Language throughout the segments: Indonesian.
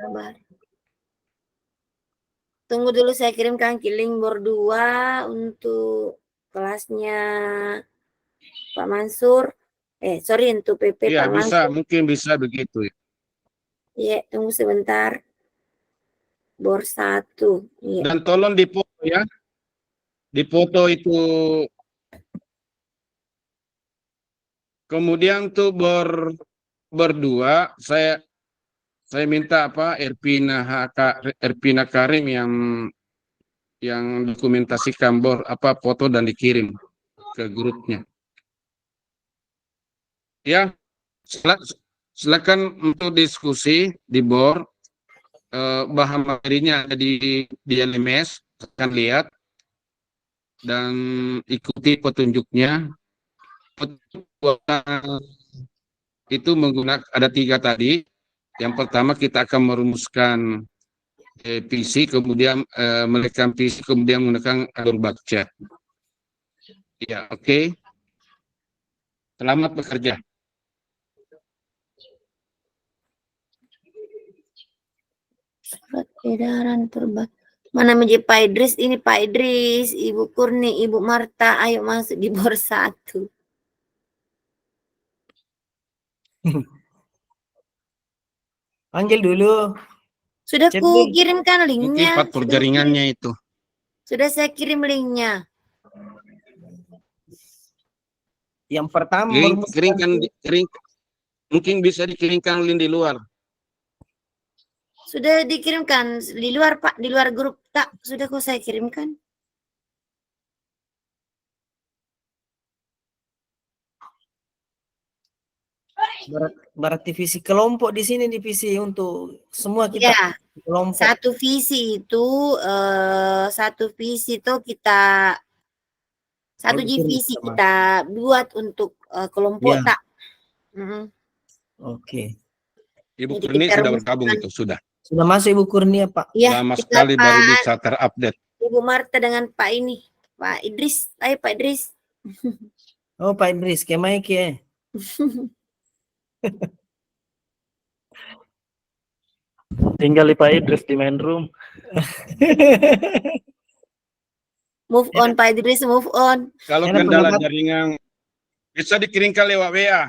Sabar. Tunggu dulu, saya kirimkan link bor 2 untuk kelasnya Pak Mansur. Sorry, untuk PP Iya, Pak bisa, Mansur. mungkin bisa begitu. Iya, tunggu sebentar. Bor 1. Iya. Dan tolong dipoto ya. Dipoto itu. Kemudian tuh berdua saya minta apa Erpina Karim yang dokumentasikan foto dan dikirim ke grupnya. Ya, silakan untuk diskusi di bor, bahan materinya ada di LMS, akan lihat dan ikuti petunjuknya. Itu menggunakan ada 3 tadi. Yang pertama kita akan merumuskan PC, kemudian menekan PC, kemudian menekan alur baca. Ya, oke. Selamat bekerja. Surat edaran terbaru. Mana menjadi Pak Idris? Ini Pak Idris, Ibu Kurni, Ibu Marta, ayo masuk di bor 1. Panggil dulu. Sudah Chat ku dulu. kirimkan Mungkin linknya. part jaringannya itu. Sudah saya kirim linknya. Yang pertama Mungkin bisa dikirimkan link di luar. Sudah dikirimkan di luar, Pak, di luar grup. Tak, sudah kok saya kirimkan. berarti visi kelompok di sini divisi untuk semua kita. Ya, Kelompok. satu visi itu kita satu divisi kita buat untuk kelompok Ya. tak. Oke. Ibu Jadi Kurni kita sudah rumuskan. bergabung itu, sudah. Sudah masuk Ibu Kurnia, Pak. Ya, Lama sekali baru bisa terupdate. Ibu Marta dengan Pak ini, Pak Idris. Ayo Pak Idris. Oh, Pak Idris, kemai ke? Tinggal Pak Idris di main room. Move on Pak Idris, move on. Kalau kendala jaringan bisa dikirimkan lewat WA.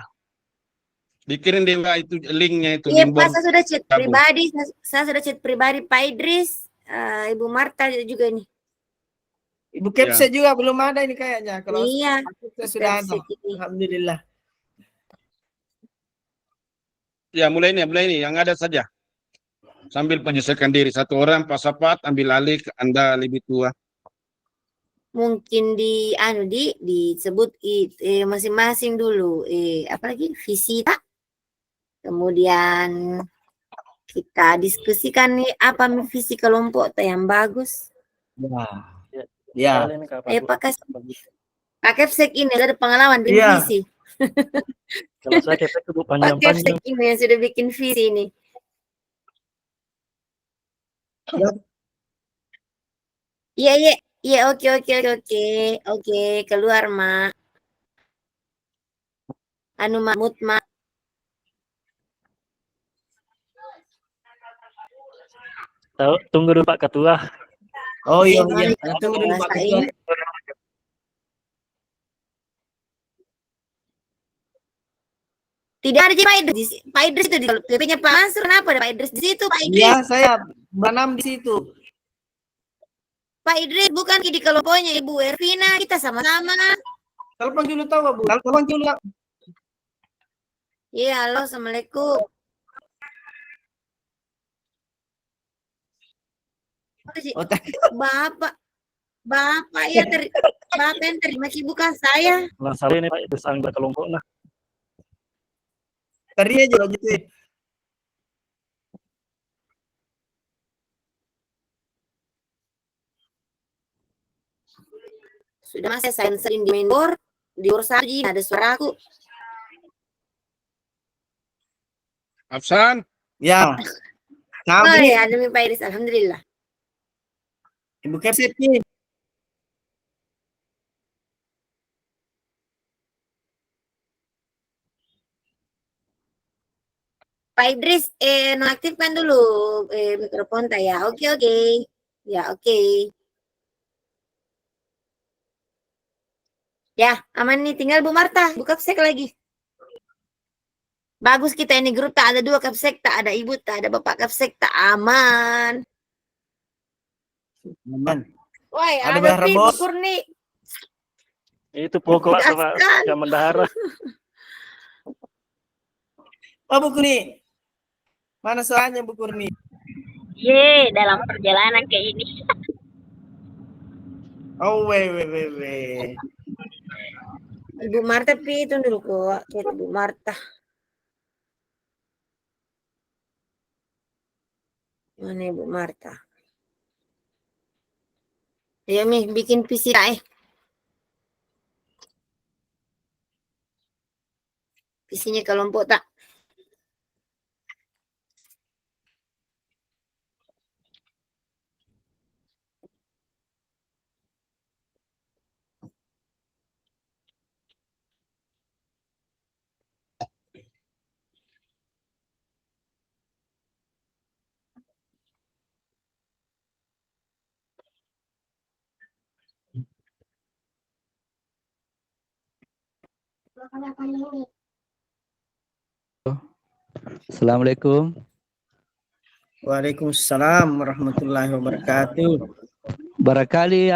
Dikirim di WA itu linknya itu. Iya Pak, saya sudah chat pribadi. Saya sudah chat pribadi Pak Idris, Ibu Marta juga nih. Ibu Kepse juga belum ada ini kayaknya. Kalau iya, sudah ada. Alhamdulillah. Ya, mulai ini yang ada saja. Sambil penyesuaikan diri, 1 orang Pak Sapat ambil alih, Anda lebih tua. Mungkin disebut masing-masing dulu apalagi visi tak. Kemudian kita diskusikan nih apa visi kelompok yang bagus. Ya. Pak Kepsek ini ada pengalaman bikin visi. Kalau saya Kepsek itu panjang-panjang. Pak Kepsek ini yang sudah bikin visi ini. Iya, oke, keluar, Mak. Mahmud, Mak. Tunggu dulu Pak Ketua. Oh iya, tunggu dulu Pak Ketua. Tidak ada Pak Idris. Pak Idris itu di PP-nya Pak Mansur. Kenapa ada Pak Idris di situ, Pak Idris? Iya, saya menanam di situ. Pak Idris bukan di kelompoknya Ibu Ervina, kita sama-sama. Telepon dulu tahu, Bu. Telepon dulu. Iya, halo, Assalamualaikum. Bapak ya Bapak yang terima bukan saya. Nah, saya ini Pak Idris anggota kelompok lah. Tadi aja gitu. Sudah mas, saya senserin di main board, di board saji ada suaraku. Afsan? Ya. Oh ya, demi Pak Idris, alhamdulillah. Ibu Kepsek nih. Pak Idris, nonaktifkan dulu mikrofon tak ya. Oke, oke. Ya, oke. Ya, aman nih. Tinggal Bu Marta, buka kapsek lagi. Bagus kita ini grup, tak ada 2 kapsek, tak ada ibu, tak ada bapak kapsek, tak aman. Aman. Woi, Ada ada Bahar Pi, Bu Bos. Kurni. Itu pokok Pak, Tegaskan. yang mendahara. Oh, Bu Kurni. Mana soalnya Bu Kurni? Ye, dalam perjalanan kayak ini. Oh, weh. Ibu Marta, Pi, itu dulu kok. Kita Ibu Marta. Mana Ibu Marta? Ayo, Mi, bikin PC tak PC-nya kelompok tak? Assalamualaikum. Waalaikumsalam warahmatullahi wabarakatuh. Barangkali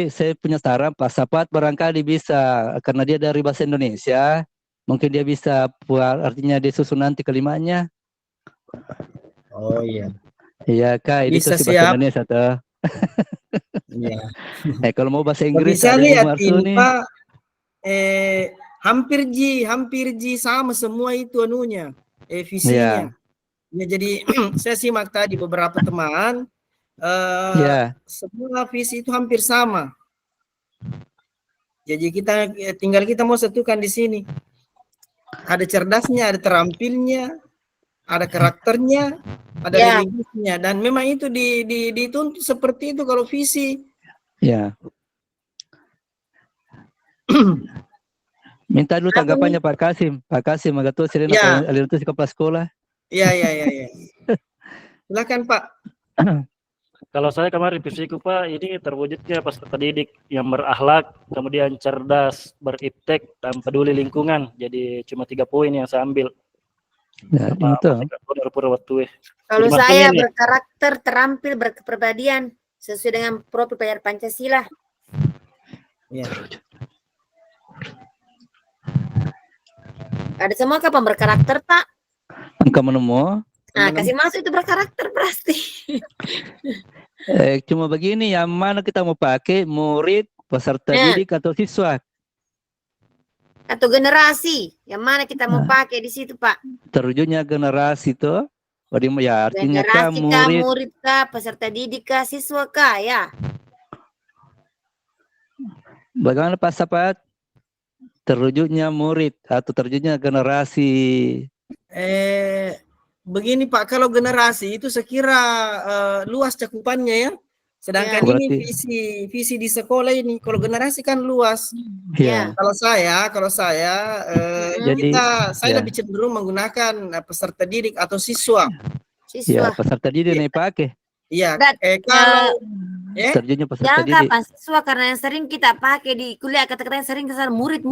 saya punya saran Pak Sapat barangkali bisa karena dia dari bahasa Indonesia, mungkin dia bisa buat artinya dia susun nanti kalimatnya. Oh iya. Iya Kak, ini Bisa, tuh si bahasa siap. Indonesia tuh. Iya. Kalau mau bahasa Inggris Bisa ada Ibu lihat Marsu ini nih. Pak. Hampir ji sama semua itu anunya, visinya. Ya, jadi saya simak tadi beberapa teman, Iya. semua visi itu hampir sama. Jadi tinggal kita mau satukan di sini. Ada cerdasnya, ada terampilnya, ada karakternya, ada Ya. religiusnya, dan memang itu dituntut seperti itu kalau visi. Ya. Minta dulu tanggapannya Pak Kasim. Pak Kasim agak tuh sering Ya. aliran tuh di kepala sekolah. Iya. Silakan Pak. Kalau saya kemarin visiku Pak, ini terwujudnya peserta didik yang berakhlak, kemudian cerdas, beriptek, dan peduli lingkungan. Jadi cuma 3 poin yang saya ambil. Ya, itu. Kalau Jadi saya maksudnya nih, berkarakter, terampil, berkepribadian sesuai dengan profil pelajar Pancasila. Ya. Ada semua kapan berkarakter, Pak? Engkau menemu. Nah, kasih masuk itu berkarakter pasti. Cuma begini, yang mana kita mau pakai murid, peserta didik atau siswa? Atau generasi, yang mana kita mau pakai di situ, Pak? Terwujudnya generasi itu, ya artinya generasi kan murid kah, peserta didik kah, siswa kah, ya? Bagaimana Pak Sapat? Terwujudnya murid atau terwujudnya generasi? Begini Pak, kalau generasi itu sekira luas cakupannya ya. Sedangkan Ya. ini visi di sekolah ini, kalau generasi kan luas. Ya. Kalau saya Jadi, lebih cenderung menggunakan peserta didik atau siswa. Ya, peserta didik nih pakai. Iya. Kalau terjunnya peserta jangan didik. kapan siswa, karena yang sering kita pakai di kuliah kata-kata yang sering kesal murid,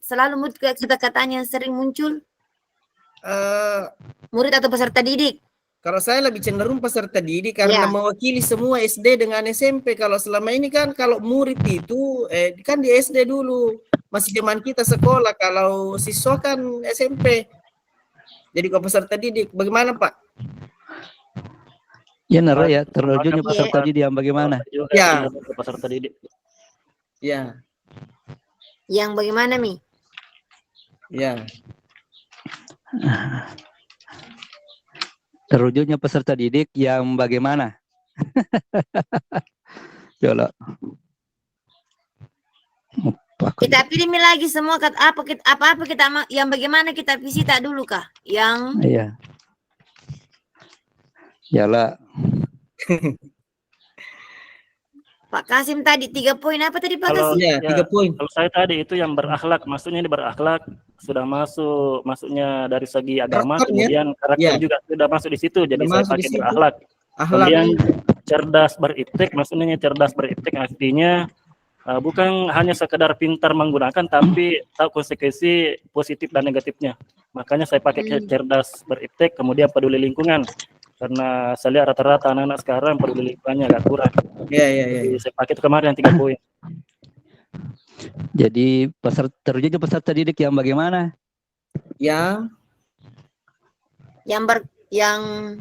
selalu murid kata-katanya yang sering muncul. Murid atau peserta didik? Kalau saya lebih cenderung peserta didik karena mewakili semua SD dengan SMP. Kalau selama ini kan kalau murid itu kan di SD dulu, masih zaman kita sekolah. Kalau siswa kan SMP. Jadi kalau peserta didik, bagaimana Pak? Ya nara ya, terwujudnya peserta didik yang bagaimana? Ya. Peserta didik. Ya. Yang bagaimana, Mi? Ya. Terwujudnya peserta didik yang bagaimana? Coba. Kita pilih lagi semua apa kita yang bagaimana kita visi tak dulu kah? Yang Iya. Yalah. Pak Kasim tadi 3 poin apa tadi Pak Kalau Kasim? Ya, ya, 3 poin. kalau saya tadi itu yang berakhlak, maksudnya ini berakhlak sudah masuknya dari segi agama, Karakternya? kemudian karakter Ya. juga sudah masuk di situ, jadi Udah saya masuk di pakai situ. berakhlak. Akhlak. Kemudian cerdas beriptek, maksudnya cerdas beriptek artinya bukan hanya sekedar pintar menggunakan, tapi tahu konsekuensi positif dan negatifnya. Makanya saya pakai cerdas beriptek, kemudian peduli lingkungan. Karena saya lihat rata-rata anak-anak sekarang peduli lingkungannya agak kurang. Ya. Jadi saya pakai itu kemarin 3 poin. Jadi terwujudnya peserta didik yang bagaimana? Ya, Yang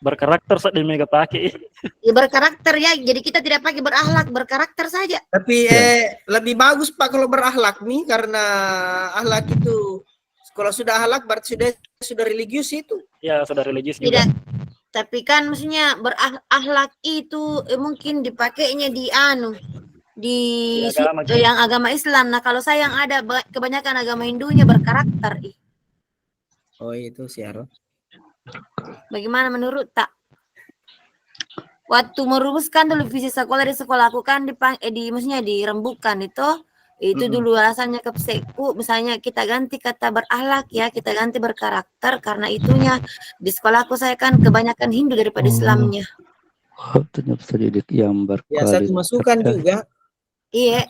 Berkarakter saat di mega pakai. berkarakter ya. Jadi kita tidak pakai berakhlak, berkarakter saja. tapi lebih bagus Pak kalau berakhlak nih, karena akhlak itu kalau sudah akhlak berarti sudah religius itu. Ya, sudah religius juga. Tidak. Tapi kan maksudnya berakhlak itu mungkin dipakainya di Di agama, gitu. yang agama Islam. Nah, kalau saya yang ada kebanyakan agama Hindunya berkarakter. Oh, itu siar. Bagaimana menurut tak? Waktu merumuskan dulu visi sekolah di sekolah aku kan maksudnya dirembukan itu dulu alasannya ke psekku, misalnya kita ganti kata berakhlak ya, kita ganti berkarakter karena itunya di sekolahku saya kan kebanyakan Hindu daripada Islamnya. Ternyata peserta didik yang Ya, satu masukan juga. Iya.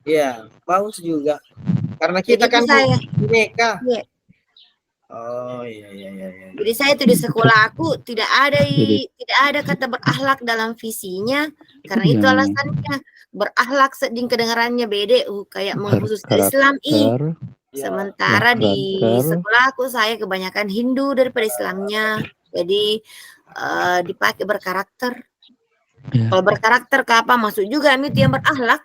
Ya, bagus juga. Karena kita Jadi kan saya. bineka. Iya. Oh, iya. Jadi saya itu di sekolah aku tidak ada kata berakhlak dalam visinya karena itu alasannya berakhlak seding kedengarannya beda kayak mengkhususkan Islam sementara di sekolah aku saya kebanyakan Hindu daripada Islamnya, jadi dipakai berkarakter. Kalau berkarakter ke apa masuk juga itu yang berakhlak.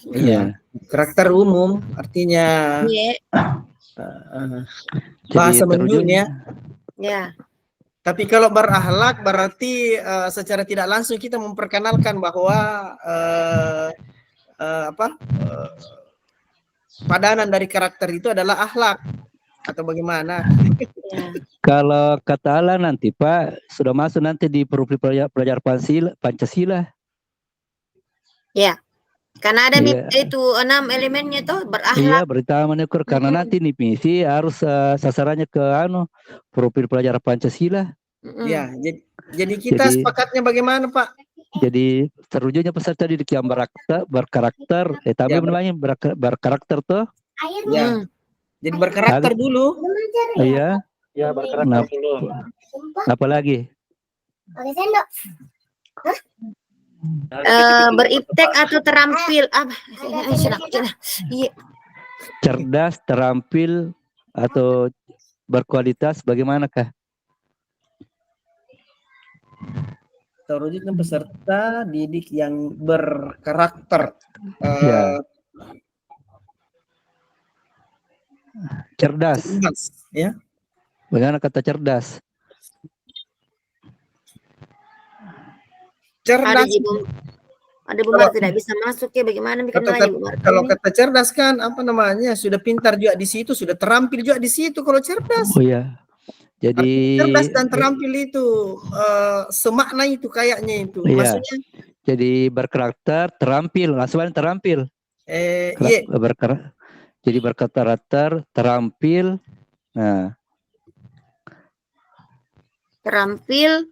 Iya. Karakter umum artinya. Iya. Bahasa mendunia. Ya. Tapi kalau berakhlak berarti secara tidak langsung kita memperkenalkan bahwa padanan dari karakter itu adalah akhlak atau bagaimana? Ya. Kalau kata Allah nanti Pak sudah masuk nanti di profil pelajar Pancasila. Ya. Karena ada itu 6 elemennya tuh berakhlak. Iya, berita menegur karena nanti nih misi harus sasarannya ke profil pelajar Pancasila. Ya, jadi kita sepakatnya bagaimana Pak? Jadi terwujudnya peserta didik yang berkarakter, tapi namanya berkarakter tuh. Ya. Jadi berkarakter dulu. Iya. Ya, berkarakter dulu. Apa lagi? Beriptek atau terampil cerdas, terampil atau berkualitas bagaimanakah? Terwujudnya peserta didik yang berkarakter. Cerdas. Ya. Bagaimana kata cerdas? Cerdas. Ada Bu Mar tidak bisa masuk ya, bagaimana bikin lagi Bu Mar? Kalau kata cerdas kan apa namanya, sudah pintar juga di situ, sudah terampil juga di situ kalau cerdas. Oh ya. Jadi cerdas dan terampil itu semakna itu kayaknya itu. Iya. Maksudnya jadi berkarakter, terampil, langsung terampil. Iya. Jadi berkarakter, terampil. Nah. Terampil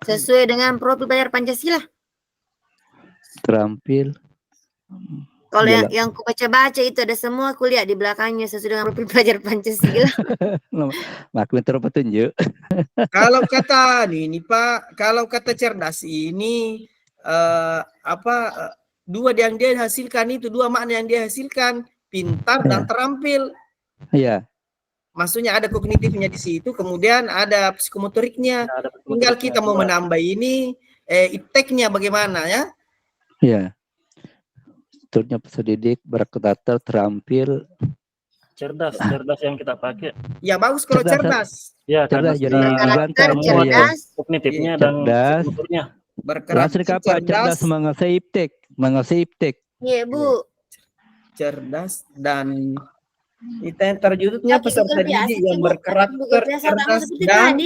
sesuai dengan profil pelajar Pancasila. Terampil. Kalau yang aku baca-baca itu ada semua kuliah di belakangnya sesuai dengan profil pelajar Pancasila. Maklum terpetunjuk. Kalau kata ini Pak, kalau kata cerdas ini dua yang dia hasilkan itu, dua makna yang dia hasilkan, pintar dan terampil. Iya. Maksudnya ada kognitifnya di situ, kemudian ada psikomotoriknya. Tinggal kita mau menambah ini ipteknya bagaimana ya? Iya. Tentunya peserta didik berkarakter, terampil, cerdas yang kita pakai. Ya bagus kalau cerdas. Ya, cerdas jadi karakter, cerdas, kognitifnya dan psikomotornya. Langsung kapan cerdas menguasai iptek. Iya Bu. Cerdas dan kita yang terwujudnya peserta didik yang berkarakter, cerdas dan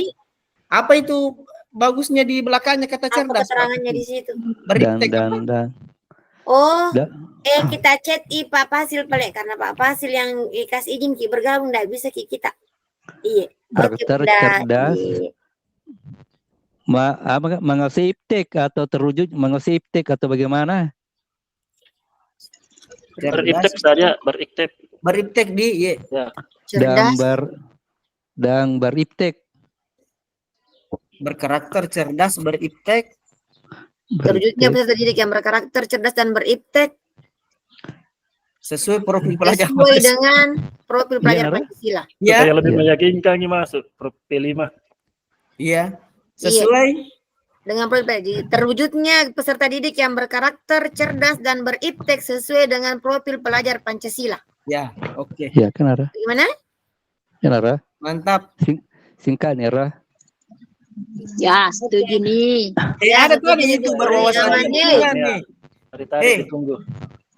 apa itu bagusnya di belakangnya kata Apa cerdas. Pak? keterangannya di situ? Beriptek apa? Oh, Da- kita chat Pak Fasil Pelek karena Pak Fasil yang kasih izin Ki bergabung, nggak bisa Ki kita. Iya. Oke, Karakter Bunda. cerdas. Iya. Menguasai iptek atau terwujud menguasai iptek atau bagaimana? Beriptek saja, beriptek. Beriptek di iya. Ya. Cerdas. Dan beriptek. Berkarakter cerdas, beriptek. Terwujudnya peserta didik yang berkarakter cerdas dan beriptek Sesuai profil pelajar. sesuai dengan profil pelajar Nara? Pancasila. Ya, Supaya lebih Iya. meyakinkan ini masuk P5. iya. Sesuai Dengan profil pelajar. Jadi, terwujudnya peserta didik yang berkarakter cerdas dan beriptek sesuai dengan profil pelajar Pancasila. ya, oke. Ya kan Ara? Gimana? Ya Ara? Mantap. Singkat nih Ara. Ya, setuju nih. Ada setuju tadi itu juga. berwawasan Namanya. lingkungan nih. Dari tadi ditunggu.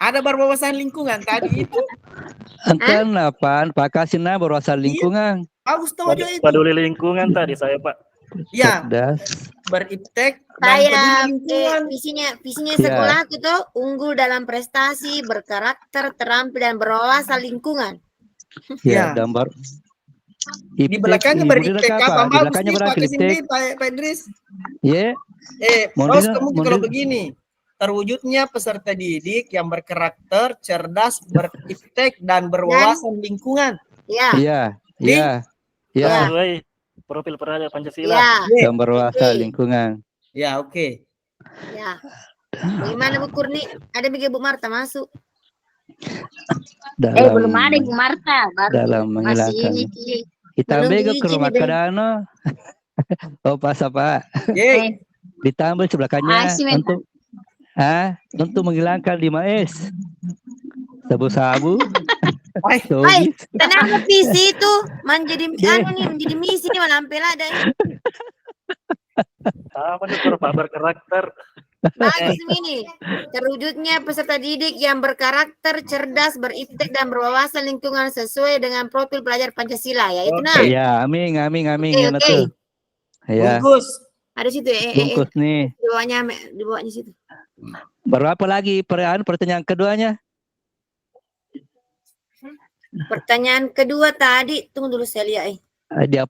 Ada berwawasan lingkungan tadi itu. Antan apaan? Pak Kasina berwawasan lingkungan. Bagus tuh aja itu. Peduli lingkungan tadi saya Pak. Ya, Cerdas. beriptek dan Saya peduli lingkungan. visinya Ya. sekolah itu unggul dalam prestasi, berkarakter, terampil dan berwawasan lingkungan. Ya. Ya, gambar. Di belakangnya beriptek apa? Di Bagus belakangnya nih Pak beriptek. kesini Pak Idris. Ya, Bagus Model- kamu kalau model- begini. Terwujudnya peserta didik yang berkarakter, cerdas, beriptek dan berwawasan lingkungan. Ya, iya, iya. Ya, Sesuai profil pelajar Pancasila. ya, gambar berwawasan Oke. lingkungan. Ya, oke. ya. Bagaimana Bu Kurni? Ada bagi Bu Marta masuk. Dalam, Belum ada Bu Marta, baru dalam masih menghilangkan. ini Ki. Kita Menunggu bego ke izin rumah nih, Ben. Kadano. Oh, pas apa? Ye, Ditambah sebelahnya Asik, Men. untuk menghilangkan 5S. Sabu-sabu. Hai. Tobis. Kenapa visi itu menjadi misi nih malah sampai ada ini. Apa nih Pak berkarakter? Bagus ini. Terwujudnya peserta didik yang berkarakter, cerdas, beriptek dan berwawasan lingkungan sesuai dengan profil pelajar Pancasila ya. Itu nah. Ya, amin. Oke, Gimana oke. tuh? Ya, bungkus. Ada situ bungkus nih. di bawahnya situ. Berapa lagi pertanyaan keduanya? Pertanyaan kedua tadi, tunggu dulu saya lihat. Dia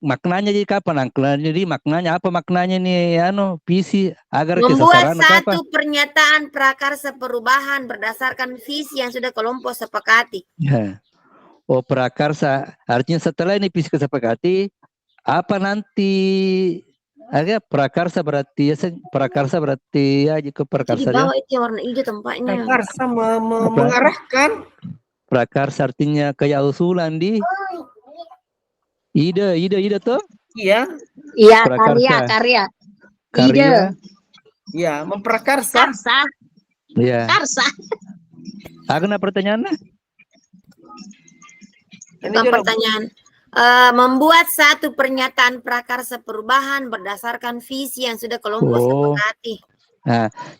maknanya jadi kapan? Jadi maknanya apa maknanya nih? Visi agar Membuat kesasaran atau apa? satu pernyataan prakarsa perubahan berdasarkan visi yang sudah kelompok sepakati. Ya. Oh, prakarsa. Artinya setelah ini visi kesepakati, apa nanti? Agak prakarsa berarti ya jika Jadi prakarsa bawah itu yang warna hijau tempatnya. Prakarsa mengarahkan. prakarsa artinya kayak usulan di ide tuh Iya, Iya, Prakarsa. karya. karya. iya, memprakarsa. Karsa, Ya. karsa. Agak pertanyaannya? Ini Bukan juga pertanyaan. Membuat satu pernyataan prakarsa perubahan berdasarkan visi yang sudah kelompok Oh. sepakati.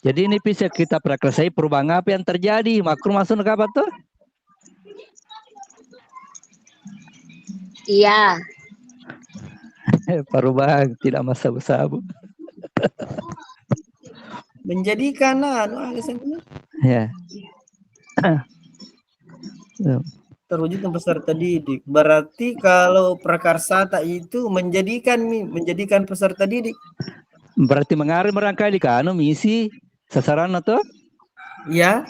Jadi ini bisa kita prakarsai perubahan apa yang terjadi? Makro masuk ke apa tuh? Iya. Perubahan tidak masa sabu. menjadikan alasannya Ya. terwujudnya peserta didik. Berarti kalau prakarsata itu menjadikan peserta didik. Berarti mengalir merangkali kan misi sasaran atau? Ya,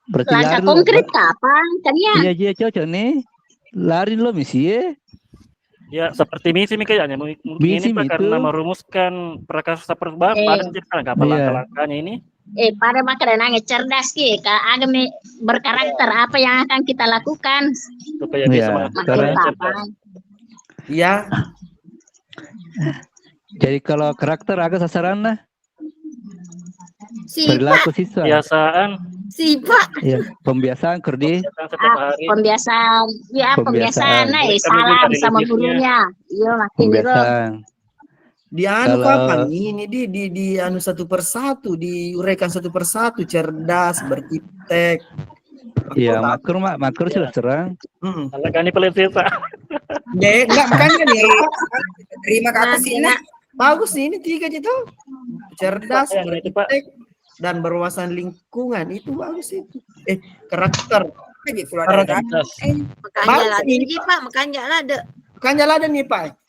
Berarti Langkah lari lo. konkret kapan? Kan ya. Iya cocok nih. Lari lo misi ya. Ya seperti misi kayaknya mungkin Misi ini Pak itu. karena merumuskan prakarsa perubahan pada ceritakan apa Iya. langkah-langkahnya ini. Pada makanan cerdas Ki, agak berkarakter apa yang akan kita lakukan? Supaya Iya, bisa mengatakan karena- Makanya cerdas. apa? ya, Jadi kalau karakter agak sasaran lah. Sifat, Perilaku siswa. Kebiasaan sifat. Ya, pembiasaan kerdi. setiap hari. Pembiasaan, ya Pembiasaan. pembiasaan, Mereka salam minta sama religiusnya. gurunya. Iya makin gitu. Pembiasaan. di anu Kalau- kapan ini di anu satu persatu, diuraikan satu persatu, cerdas, beriptek. Iya, makro sudah serang. Karena kan ini paling sisa. Ya, enggak makanya nih. Terima kasih Nah, nak. Bagus nih, ini 3 gitu. Cerdas, Pak, yang itu, Pak. beriptek, dan berwawasan lingkungan. Itu bagus itu. Karakter. Gitu ada Cerdas. Makanya Bagus lah ini, tinggi Pak, makanya lah ada. Kan jalan nih, Pak.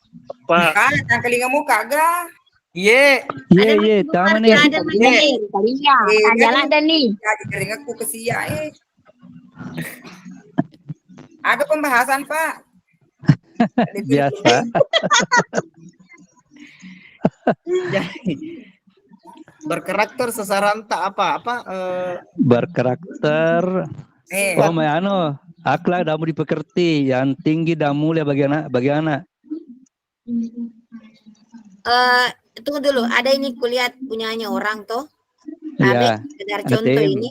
Pak, kan yang kelingamu kagak. Ye, Ye, taman nih. Ada Iya, jalan ada nih. Jadi keringatku ke sia Ada pembahasan, Pak. Biasa. jadi berkarakter sasaran tak apa Berkarakter. Oh, akhlak dan budi pekerti yang tinggi dan mulia bagi anak. Tunggu dulu, ada ini kulihat punyanya orang toh. Iya. Sekedar ada contoh TM. ini.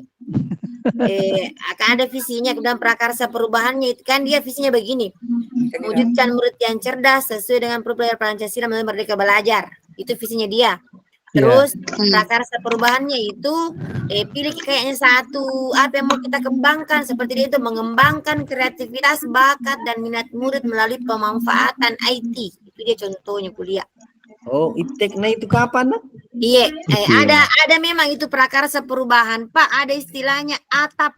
Akan ada visinya dan prakarsa perubahannya itu kan dia visinya begini. Mewujudkan murid yang cerdas sesuai dengan program Pancasila melalui Merdeka Belajar. Itu visinya dia. Terus prakarsa perubahannya itu pilih kayaknya satu apa yang mau kita kembangkan seperti dia itu mengembangkan kreativitas, bakat dan minat murid melalui pemanfaatan IT. Itu dia contohnya kuliah. Oh, ipteknya itu kapan, nak? Iya, ada memang itu prakarsa perubahan, Pak. Ada istilahnya atap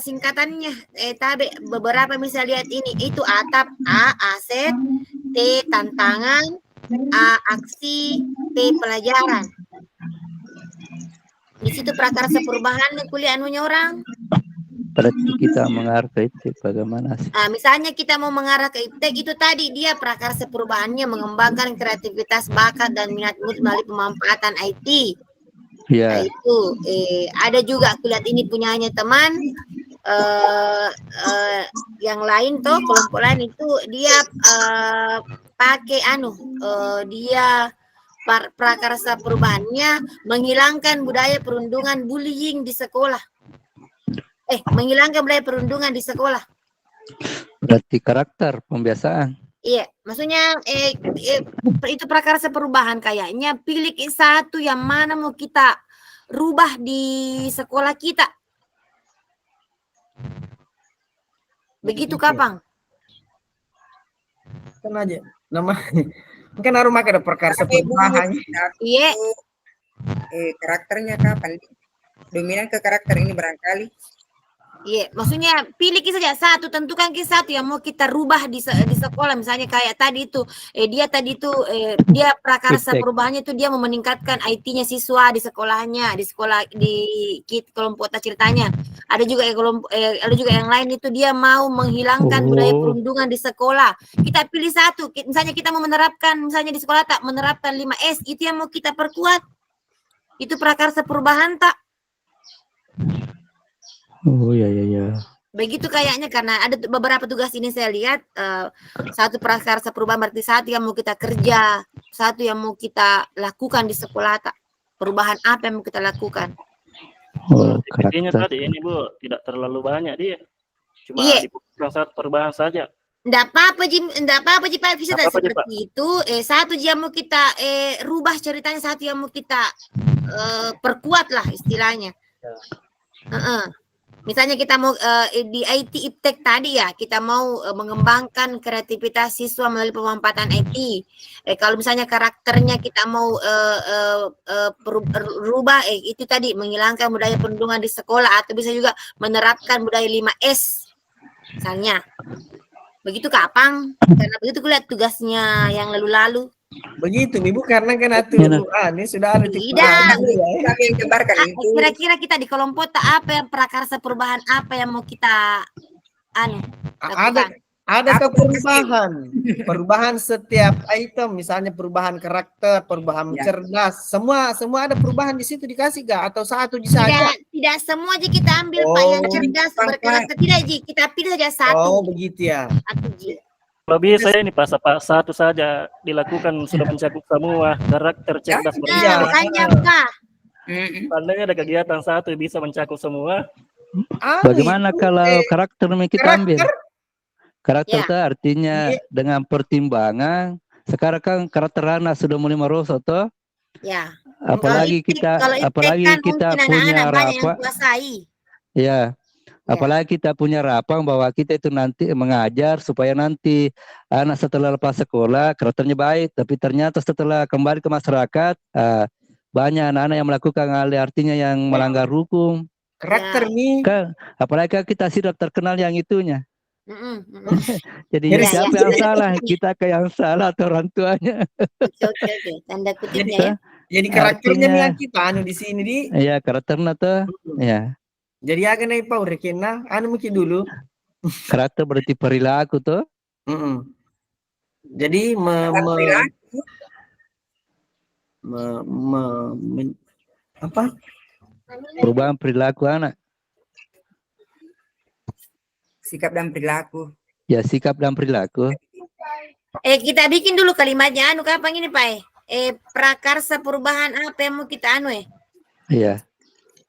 singkatannya. Tapi beberapa misalnya lihat ini, itu atap A aset, T tantangan, A aksi, P pelajaran. Di situ prakarsa perubahan kuliah anunya orang. Berarti kita mengarah ke itu bagaimana sih? Misalnya kita mau mengarah ke iptek itu tadi dia prakarsa perubahannya mengembangkan kreativitas, bakat dan minat murid melalui pemanfaatan IT. Ya. Nah, itu ada juga kulihat ini punyanya teman yang lain toh kelompok lain itu dia pakai dia prakarsa perubahannya menghilangkan budaya perundungan bullying di sekolah. Menghilangkan budaya perundungan di sekolah. Berarti karakter pembiasaan. Iya, maksudnya itu prakarsa perubahan kayaknya pilih satu yang mana mau kita rubah di sekolah kita. Begitu Kapang? Kan aja. Nama kan harus makan ada prakarsa perubahan. Iya. Karakternya kapan? Dominan ke karakter ini barangkali. Iya, maksudnya pilih saja satu, tentukan satu yang mau kita rubah di sekolah. Misalnya kayak tadi itu, dia prakarsa perubahannya itu dia mau meningkatkan IT-nya siswa di sekolahnya, di kelompok ceritanya. Ada juga ada juga yang lain itu dia mau menghilangkan budaya perundungan di sekolah. Kita pilih satu, misalnya kita mau menerapkan, misalnya di sekolah tak menerapkan 5S, itu yang mau kita perkuat. Itu prakarsa perubahan tak? Oh ya. Begitu kayaknya karena ada beberapa tugas ini saya lihat satu prakarsa perubahan berarti satu yang mau kita kerja, satu yang mau kita lakukan di sekolah tak. Perubahan apa yang mau kita lakukan? Intinya tadi ini Bu tidak terlalu banyak dia. Cuma dibutuhkan satu perubahan saja. Enggak apa-apa Ji Pak bisa seperti itu. Satu yang mau kita rubah ceritanya, satu yang mau kita perkuat lah istilahnya. Misalnya kita mau di IT iptek tadi ya, kita mau mengembangkan kreativitas siswa melalui pemanfaatan IT. Kalau misalnya karakternya kita mau rubah itu tadi menghilangkan budaya perundungan di sekolah atau bisa juga menerapkan budaya 5S misalnya. Begitu Kapang, karena begitu kulihat tugasnya yang lalu-lalu. Begitu Ibu karena kan ini sudah ada kira-kira kita di kelompok tak apa yang prakarsa perubahan apa yang mau kita ada perubahan setiap item, misalnya perubahan karakter, perubahan cerdas, semua ada perubahan di situ dikasih gak atau satu saja? Tidak semua Ji kita ambil Pak yang cerdas berkarakter, tidak Ji, kita pilih saja satu. Begitu ya. Satu Ji. Kalau bisa ini pas satu saja dilakukan sudah mencakup semua karakter cerdas berkarakter. Makanya Kak. Pandangnya ada kegiatan satu bisa mencakup semua. Bagaimana kalau karakter kita ambil? Karakter itu artinya dengan pertimbangan. Sekarang kan karakter anak sudah mulai merosot toh. Ya. Apalagi kita punya apa? Ya. Apalagi kita punya harapan bahwa kita itu nanti mengajar supaya nanti anak setelah lepas sekolah karakternya baik, tapi ternyata setelah kembali ke masyarakat banyak anak-anak yang melakukan hal artinya yang melanggar hukum. Karakter nih. Kan, apalagi kita sudah terkenal yang itunya. Jadi Jadi siapa yang salah? Kita ke yang salah atau orang tuanya? Oke. Tanda kutipnya ya. Jadi karakternya nih Artinya- yang kita anu di sini di. Iya, karakternya tuh. Ya, Jadi agak naik pau rekena anu mungkin dulu. karakter berarti perilaku tuh. Jadi apa? Perubahan perilaku anak. Sikap dan perilaku. Ya, sikap dan perilaku. Kita bikin dulu kalimatnya anu kapan ini Pak? Prakarsa perubahan apa yang mau kita anu Iya.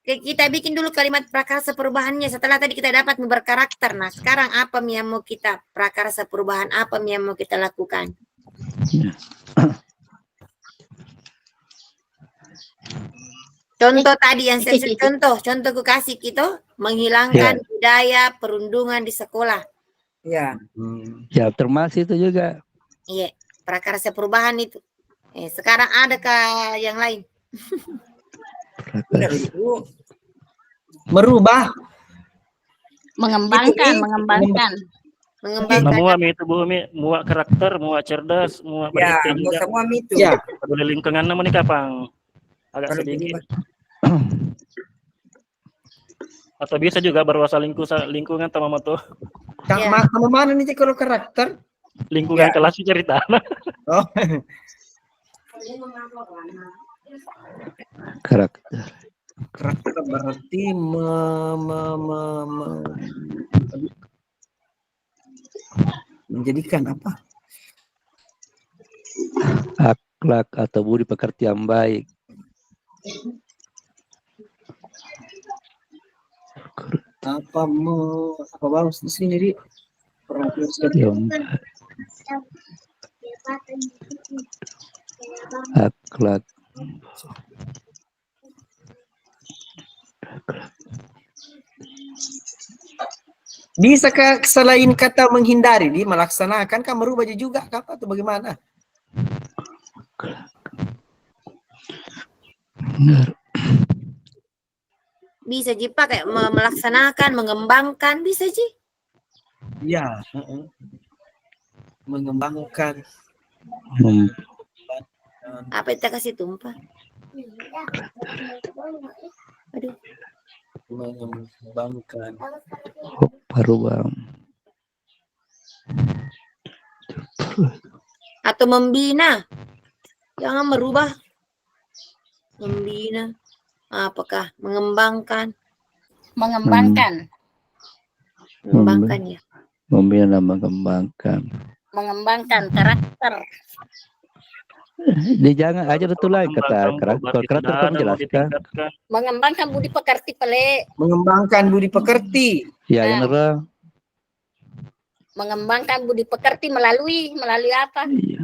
Kita bikin dulu kalimat prakarsa perubahannya setelah tadi kita dapat berkarakter. Nah, sekarang apa yang mau kita prakarsa perubahan apa yang mau kita lakukan? Contoh tadi yang saya contoh ku kasih gitu, menghilangkan budaya perundungan di sekolah. Ya. Ya, termasuk itu juga. Iya, prakarsa perubahan itu. Sekarang adakah yang lain? Benar itu. Mengembangkan. Semua itu Bu Mi, muak karakter, muak cerdas, muak Ya, beretik juga. semua itu. Ya. Peduli lingkungan namun ini kapang agak Kalau sedikit. jadi- Atau bisa juga berwasa lingkungan sama moto Kamu mana nih Cik, kalau karakter? lingkungan Ya. kelas cerita. Oh. Karakter. Karakter berarti menjadikan apa? Akhlak atau budi pekerti yang baik. Apa bagus di sini di? Yang akhlak. Bisa selain kata menghindari di melaksanakan kan merubah juga apa atau bagaimana? Bisa Jipa kayak melaksanakan, mengembangkan, bisa Ji. Ya, mengembangkan. Apa kita kasih tumpah? Aduh. Mengembangkan. Perubahan. Atau membina. Jangan merubah. Membina. Apakah mengembangkan? Mengembangkan Ya. Membina, mengembangkan. Mengembangkan karakter. Dia jangan aja betul lagi kata karakter kan menjelaskan. Mengembangkan budi pekerti pele. Mengembangkan budi pekerti. Ya, yang benar. Mengembangkan budi pekerti melalui apa? Iya.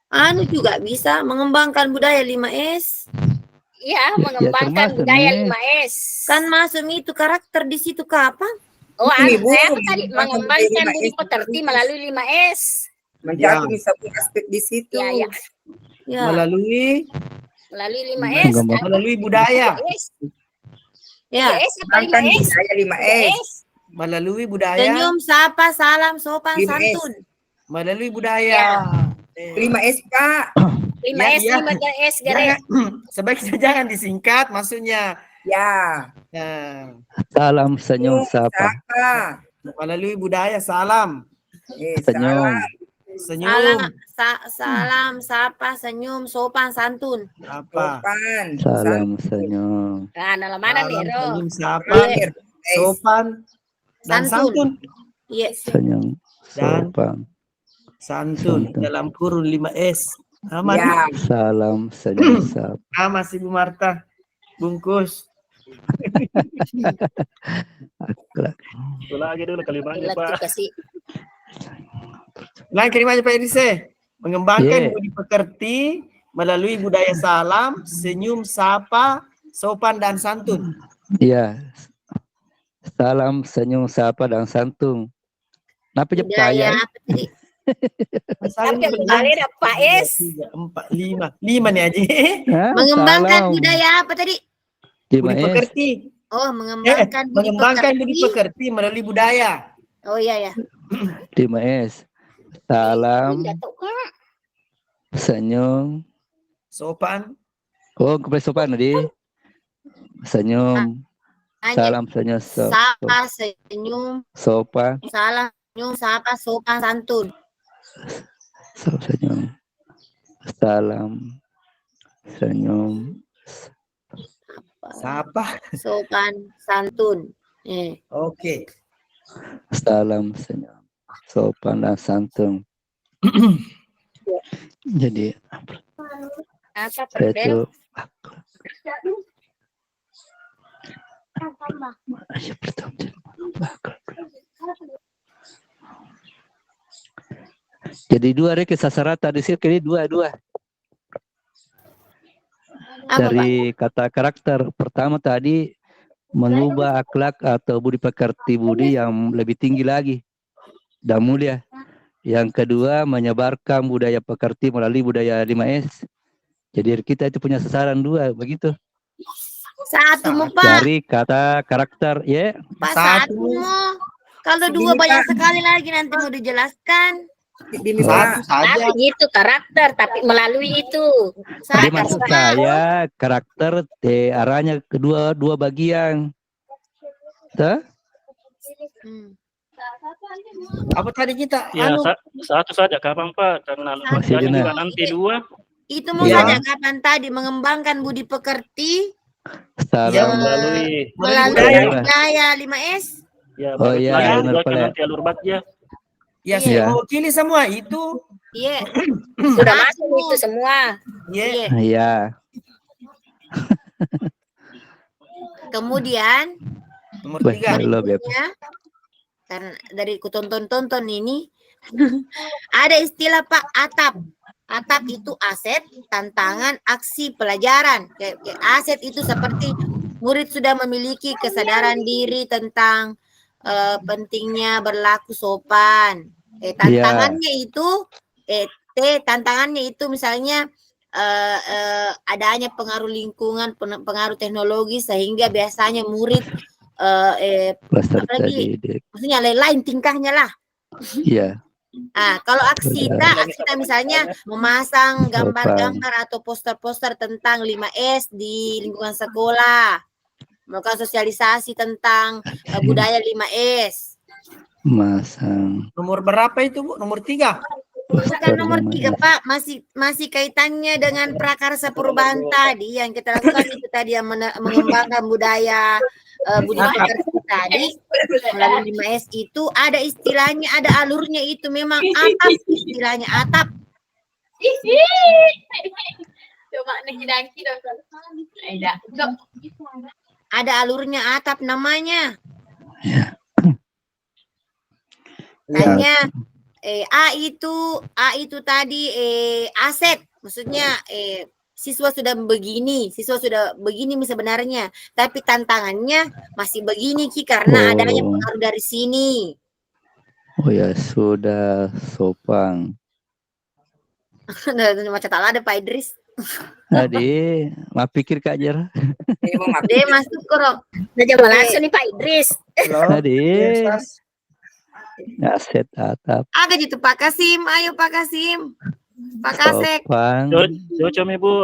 Anu juga bisa mengembangkan budaya 5S. Iya, mengembangkan termasuk budaya nih. 5S. Kan masuk itu karakter di situ kapan? Oh, Ini, Bu, saya tadi mengembangkan mengembangkan budaya budi 5S. pekerti melalui 5S. Mencakup satu aspek di situ. Ya. Ya. Melalui 5S. Mengembangkan. melalui budaya. 5S. Ya. 5S apa Mengembangkan 5S? budaya 5S. Melalui budaya. Senyum, sapa, salam, sopan, 5S. santun. Melalui budaya. 5S, Pak. 5S, Ya. 5S, garis. Sebaiknya jangan disingkat maksudnya. Ya. Nah, Salam, senyum, sapa. Sapa. melalui budaya salam. Senyum. Senyum. Salam, sapa, senyum, sopan, santun. Apa? Sopan. Salam, senyum. Nah, dalam mana nih, Salam, Ro? senyum, sapa, Santun. sopan, dan Santun. santun. Iya. Senyum, sopan. Santun Santun. dalam kurun 5S. Aman. Ya. Salam, senyum, sapa. Amas Ibu Marta. Bungkus. Akhlak. Itu lagi dulu kalimatnya Gila, Pak. tuh kasih. Lain kalimatnya Pak Irise. Mengembangkan Yeah. budi pekerti melalui budaya salam, senyum, sapa, sopan, dan santun. Iya. Salam, senyum, sapa, dan santun. Kenapa dia Budaya pertanyaan? apa tadi? Tapi kembali dah Pak Es. 3, 4, 5. 5 nih Haji. Hah? Mengembangkan Salam. budaya apa tadi? Terima Budi kasih. pekerti. Oh, mengembangkan budi Mengembangkan budi pekerti. pekerti melalui budaya. Oh iya ya. Terima kasih. Salam, senyum. Sopan. Oh, kepada sopan tadi. Senyum. Hanya Salam, senyum, sapa, senyum, sopan. salam, senyum, sapa, sopan, santun. Salam, senyum. Salam, senyum. Sapa. Sopan, santun. Oke. Salam, senyum. Sopan dan santun. Jadi, Apa saya Perdel? itu Ayo bertemu. Jadi dua reke sasarata di sini dua. Apa, Pak? Dari kata karakter pertama tadi mengubah akhlak atau budi pekerti budi yang lebih tinggi lagi dan mulia. Yang kedua menyebarkan budaya pekerti melalui budaya 5S. Jadi kita itu punya sasaran dua begitu. Satu mu, Pak. Dari kata karakter ya. Pak, Satu. satu mu. Kalau dua banyak sekali lagi nanti mau dijelaskan. Satu saja. Tapi itu karakter, tapi melalui itu. Jadi Satu, maksud Pak. saya karakter arahnya dua bagian. Tuh? Hmm. Apa tadi kita? Ya, Anu, satu saja kapan Pak? Karena Masih banyak benar. juga nanti 2. Itu mau Ya. saja kapan tadi mengembangkan budi pekerti Salam. melalui melalui budaya 5S. ya Oh, bagus iya, lagi benar, juga kan Pak. nanti alur bagja. ya Iya. saya mewakili semua itu. Iya. Sudah masuk itu semua. Ya. Iya. Iya. Kemudian Nomor Baik, 3. halo, Beb. berikutnya, karena dari ku tonton ini ada istilah Pak atap. Atap itu aset, tantangan, aksi, pelajaran. Kayak aset itu seperti murid sudah memiliki kesadaran diri tentang pentingnya berlaku sopan. Tantangannya itu tantangannya itu misalnya adanya pengaruh lingkungan, pengaruh teknologi sehingga biasanya murid Peserta apalagi didik. maksudnya lain tingkahnya lah. Iya. Kalau aksi kita misalnya memasang gambar-gambar atau poster-poster tentang 5S di lingkungan sekolah, melakukan sosialisasi tentang budaya 5S. Masang. Nomor berapa itu, Bu? Nomor 3. Bukan nomor 3, Pak, masih kaitannya dengan prakarsa perubahan tadi yang kita lakukan itu tadi yang mengembangkan budaya pekerti tadi melalui 5S itu ada istilahnya, ada alurnya itu memang atap, istilahnya atap. Ada alurnya atap namanya. Hanya A itu tadi aset, maksudnya siswa sudah begini sebenarnya, tapi tantangannya masih begini Ki karena adanya pengaruh dari sini. Oh ya sudah sopan. Macam tak ada Pak Idris. Tadi mau pikir Kak Jar. Dia masuk kok. Udah jam langsung nih Pak Idris. Tadi aset atap. Ada gitu Pak Kasim, ayo Pak Kasim. Pak Kasek. Sopan. Cocok Ibu.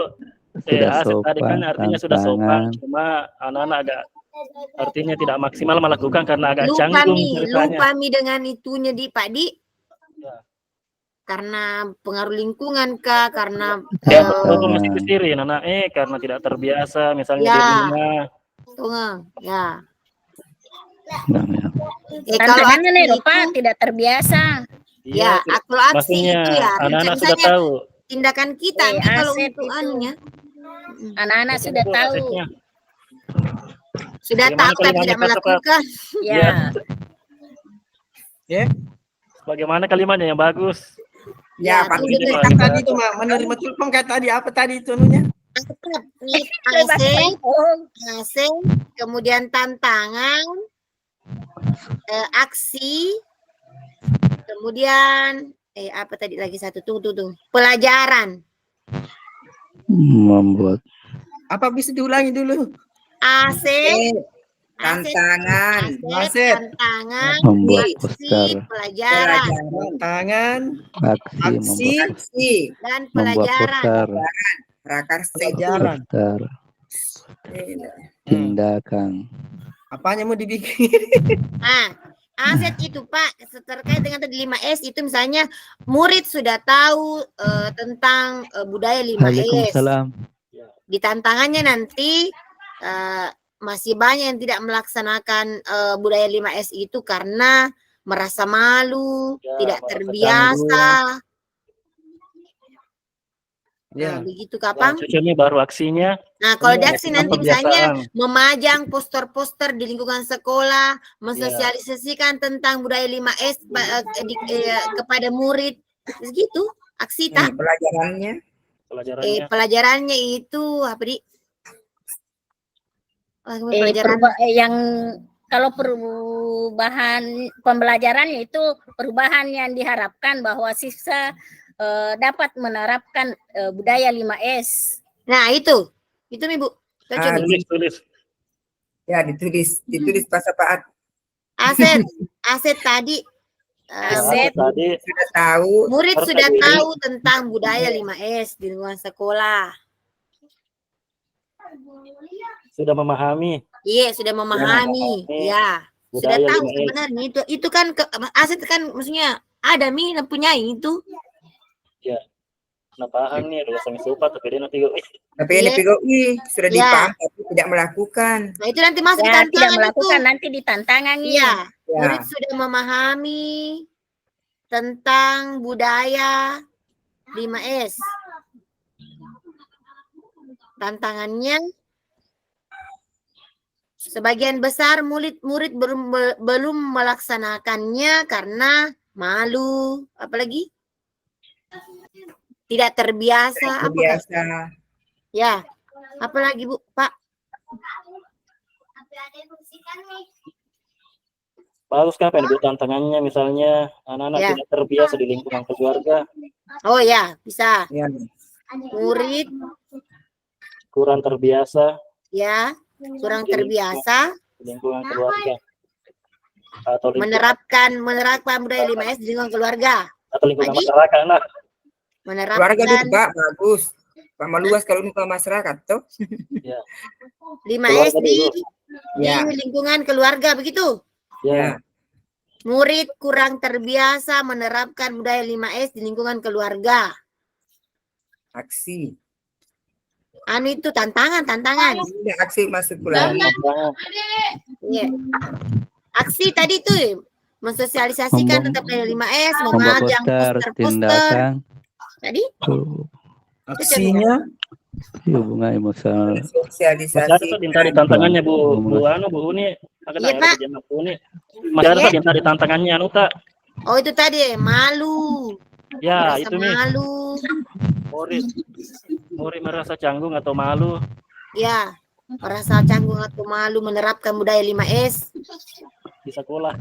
Sudah Aset tadi kan sopan. artinya sudah sopan, cuma anak-anak agak artinya tidak maksimal melakukan karena agak canggung ceritanya. Lupa mi dengan itunya di Pak Di. Ya. Karena pengaruh lingkungan kah, karena Betul mesti kesiri anak karena tidak terbiasa misalnya di rumah. ya. Nah, Tantangannya nih Pak tidak terbiasa. Ya, kalau aksi maksudnya itu ya anak-anak sudah misalnya tahu. tindakan kita kalau aset untuk itu. anunya Anak-anak sudah Bu, tahu. asetnya. sudah Bagaimana tahu tapi kalimatnya, tidak Pak, melakukan. Ya. Ya. Bagaimana kalimatnya yang bagus? Ya, Ya, Pak. itu Itu kan tadi itu Mak, menerima telepon kayak tadi apa tadi itu anunya? AC, kemudian tantangan, aksi, kemudian apa tadi lagi satu, tunggu. Pelajaran. Membuat Apa bisa diulangi dulu? Aset, Tantangan. Aset. tantangan, membuat aksi, poster, pelajaran, Tangan, aksi, aksi, membuat Aksi. dan membuat pelajaran. poster, Prakarsa. pelajaran. poster, tindakan. Apanya mau dibikin? Nah, aset itu Pak, terkait dengan tadi 5S itu misalnya murid sudah tahu tentang budaya 5S. Waalaikumsalam. Di tantangannya nanti masih banyak yang tidak melaksanakan budaya 5S itu karena merasa malu, tidak merasa terbiasa. Ya. Begitu Kapang. Ini baru aksinya. Nah, kalau Ini aksi nanti misalnya kebiasaan. memajang poster-poster di lingkungan sekolah, mensosialisasikan tentang budaya 5S kepada murid, begitu aksi tak? Pelajarannya. Pelajarannya itu apa di? Pelajaran yang kalau perubahan pembelajarannya itu perubahan yang diharapkan bahwa siswa dapat menerapkan budaya 5S. Nah, itu Ibu. Tulis. Ya, ditulis pasapaat. Aset tadi Sudah tahu. murid sudah tahu tentang budaya 5S di lingkungan sekolah. Sudah memahami. Iya, sudah memahami. Ya, sudah budaya tahu 5S. sebenarnya itu kan aset kan maksudnya ada punya itu. Ya. Nah, paham nih, udah sampai sopan, tapi dia nanti Tapi ini PGI sudah dipaham tapi tidak melakukan. Nah, itu nanti masuk di Ya, tantangan tidak itu. melakukan nanti di tantangan Iya, Ya. murid sudah memahami tentang budaya 5S. Tantangannya sebagian besar murid belum melaksanakannya karena malu, apalagi tidak terbiasa. Biasa. Ya, apalagi Bu, Pak? bagus kan Bu tantangannya, misalnya anak-anak Ya. tidak terbiasa di lingkungan keluarga, Oh ya, bisa. Ya. Murid kurang terbiasa ya, kurang terbiasa di lingkungan keluarga, atau menerapkan budaya 5S di lingkungan keluarga. atau lingkungan Lagi? masyarakat. Nah, Keluarga Menerapkan juga bagus. Sama luas kalau untuk masyarakat tuh. 5S di Ya. lingkungan keluarga, begitu? ya, Murid kurang terbiasa menerapkan budaya 5S di lingkungan keluarga. Aksi. Itu tantangan. Ini aksi masuk pulang. Iya. Aksi tadi tuh mensosialisasikan tentang budaya 5S, Membuat memajang poster, poster-poster. tindakan, Tadi Aksinya hubungan emosional. masih ada Sosialisasi. tuh minta di tantangannya Bu Uni, agak Iya, Pak. Uni. Masih ada tuh minta di tantangannya tak? Oh, itu tadi malu. Ya, Merasa itu nih. malu. Murid merasa canggung atau malu. Ya, merasa canggung atau malu menerapkan budaya 5S. Di sekolah.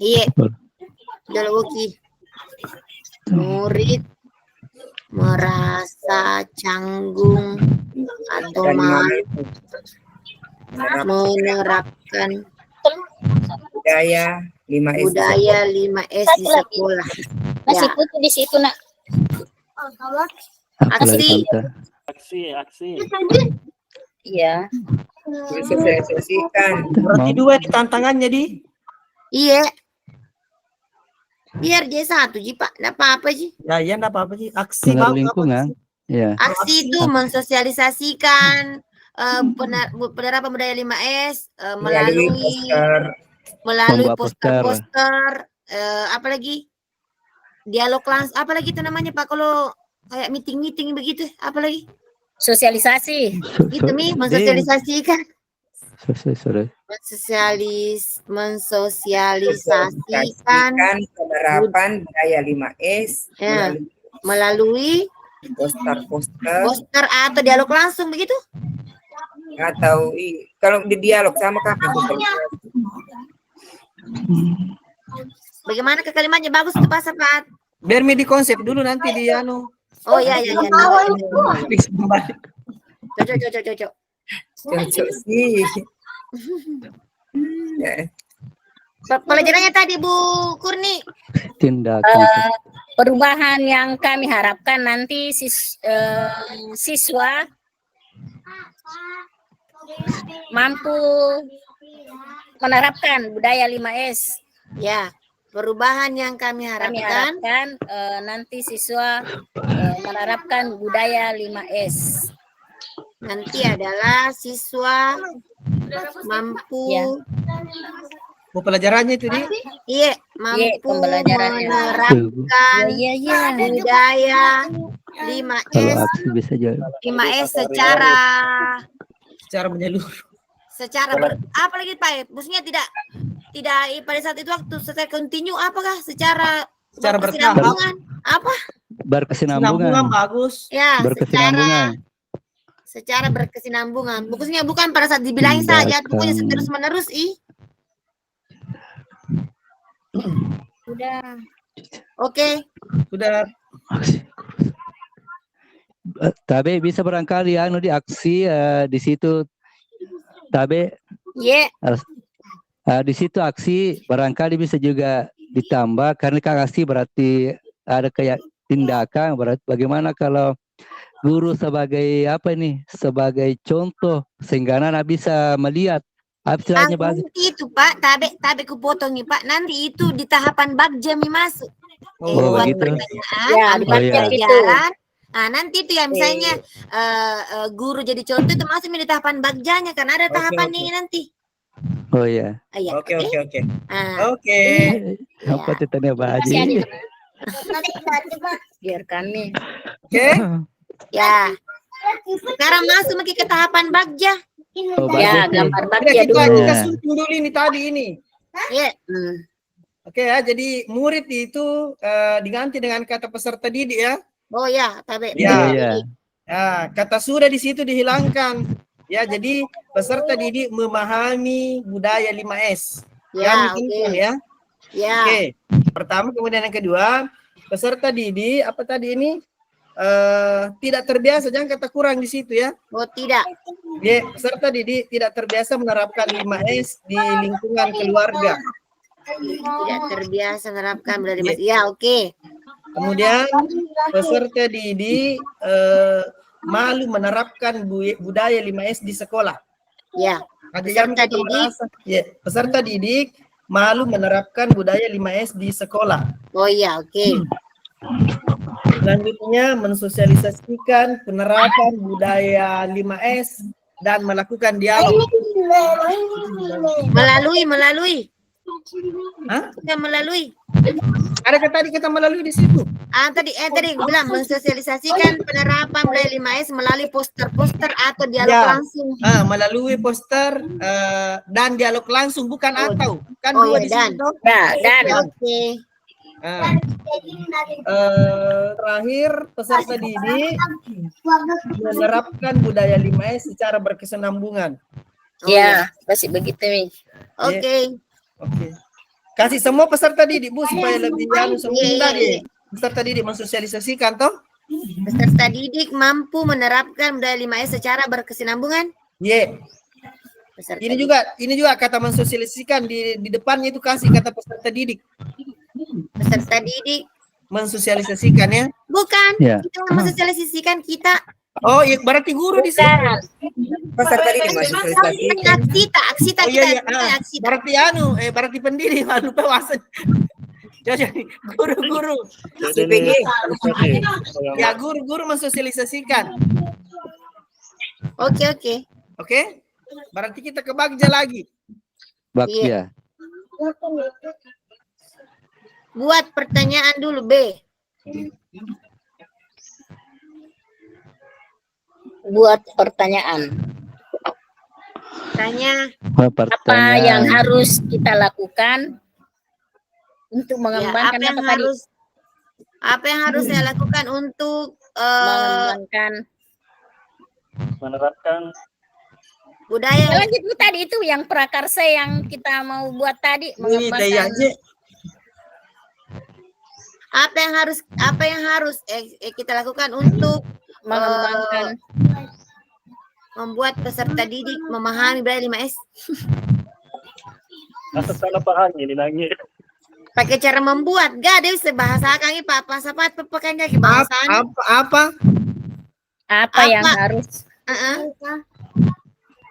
Iya. Dulu Uki. Murid merasa canggung atau Dan malu menerapkan menerapkan budaya 5S. budaya 5S di sekolah. Masih Ya. putih di situ nak. Apalagi Aksi. Tante? Aksi. Iya. Sosialisasikan. berarti dua di tantangannya di. Iya. Biar J1 Ji Pak, enggak apa-apa Ji. Ya, iya enggak apa-apa sih. Aksi Pengaruh bagus, lingkungan. Ya. Aksi itu mensosialisasikan penerapan budaya 5S Melalui melalui Membuat poster. poster-poster, apalagi dialog langsung, apalagi itu namanya Pak kalau kayak meeting begitu, apalagi Sosialisasi. gitu Mi, mensosialisasikan, Sorry. mensosialisasikan penerapan budaya 5S Ya. melalui poster-poster poster atau dialog langsung begitu. atau kalau di dialog sama kakak Bagaimana ke kalimatnya? Bagus tuh Pak Sapat. Biar di konsep dulu nanti di anu. Oh iya iya iya. Cocok. Cocok sih. Ya. Pelajarannya tadi Bu Kurni. Tindakan. Perubahan yang kami harapkan nanti siswa mampu menerapkan budaya 5S. Ya, perubahan yang kami Kami harapkan. harapkan nanti siswa menerapkan budaya 5S. Nanti adalah siswa mampu Ya. Pelajarannya itu di iya mampu pembelajarannya. menerapkan Iya. budaya Kalau 5S aksi bisa jadi. 5S secara menyeluruh. apa lagi Pak? Maksudnya tidak pada saat itu waktu secara kontinu apakah secara berkesinambungan? Apa? Berkesinambungan. Bagus. Ya, Berkesinambungan. secara berkesinambungan. Maksudnya bukan pada saat dibilangin saja, pokoknya terus menerus Udah. Oke. Sudah. Tapi bisa barangkali anu di aksi di situ. Tapi di situ aksi barangkali bisa juga ditambah karena aksi berarti ada kayak tindakan. Berarti bagaimana kalau guru sebagai sebagai contoh sehingga anak bisa melihat abstraknya bagus. Nanti itu Pak, tabe ku potong nih Pak. Nanti itu di tahapan Bagja masuk. Oh, buat begitu. pertanyaan, buat pelajaran. Nah, nanti itu ya misalnya guru jadi contoh itu masuk di tahapan Bagjanya kan ada tahapan ini nanti. Oh iya. Oke. Ah, Oke. Apa itu tanya Baji? Biarkan nih. Oke. ya. Sekarang masuk ke tahapan Bagja. Oh, Ya, bagus nih. gambar bagja dulu. Kita susun dulu ini tadi ini. Iya. Oke ya, jadi murid itu diganti dengan kata peserta didik ya. Oh ya, tabe. Ya. Iya. Ya, kata sudah di situ dihilangkan. Ya, jadi peserta didik memahami budaya 5S. Ya, Yang oke. penting ya. Ya. Oke. Pertama, kemudian yang kedua, peserta didik apa tadi ini? Tidak terbiasa, jangan kata kurang di situ ya. Oh tidak. Ya, peserta didik tidak terbiasa menerapkan 5S di lingkungan keluarga. Tidak terbiasa menerapkan budaya 5S. Ya, oke. Kemudian peserta didik malu menerapkan budaya 5S di sekolah. Ya. Peserta didik malu menerapkan budaya 5S di sekolah. Oh iya, oke. Selanjutnya mensosialisasikan penerapan budaya 5S dan melakukan dialog. Melalui. Hah? Kita melalui. Adakah tadi kita melalui di situ? Tadi aku bilang mensosialisasikan penerapan budaya 5S melalui poster-poster atau dialog langsung. Melalui poster dan dialog langsung, bukan atau. Kan Oh, dua iya, di situ. Dan Oke. Terakhir, peserta didik menerapkan budaya 5S secara berkesinambungan. ya, masih begitu nih. Oke. Oke. Kasih semua peserta didik Bu supaya lebih mudah deh. Peserta didik mensosialisasikan toh? Peserta didik mampu menerapkan budaya 5S secara berkesinambungan. Peserta ini juga kata mensosialisasikan di depannya itu kasih kata peserta didik. Peserta didik Mensosialisasikan ya. bukan. Ya. Kita mensosialisasikan kita. Oh, iya berarti guru di sini. Peserta didik mensosialisasikan. Aksita Oh, kita. iya. Aksita. Berarti berarti pendiri lupa wasen. Jadi guru-guru. CPG. Ya, guru mensosialisasikan. Oke. Oke? Berarti kita ke Bagja lagi. Bagja. Buat pertanyaan dulu B. Buat pertanyaan. Tanya. Apa yang harus kita lakukan untuk mengembangkan apa yang harus saya lakukan untuk mengembangkan menerapkan budaya Lanjut Bu tadi itu yang prakarsa yang kita mau buat tadi mengembangkan apa yang harus kita lakukan untuk mengembangkan membuat peserta didik memahami budaya 5S. Asal salah paham ini nangis. Pakai cara membuat, gak ada bisa bahasa kami apa pakai bahasanya. apa yang harus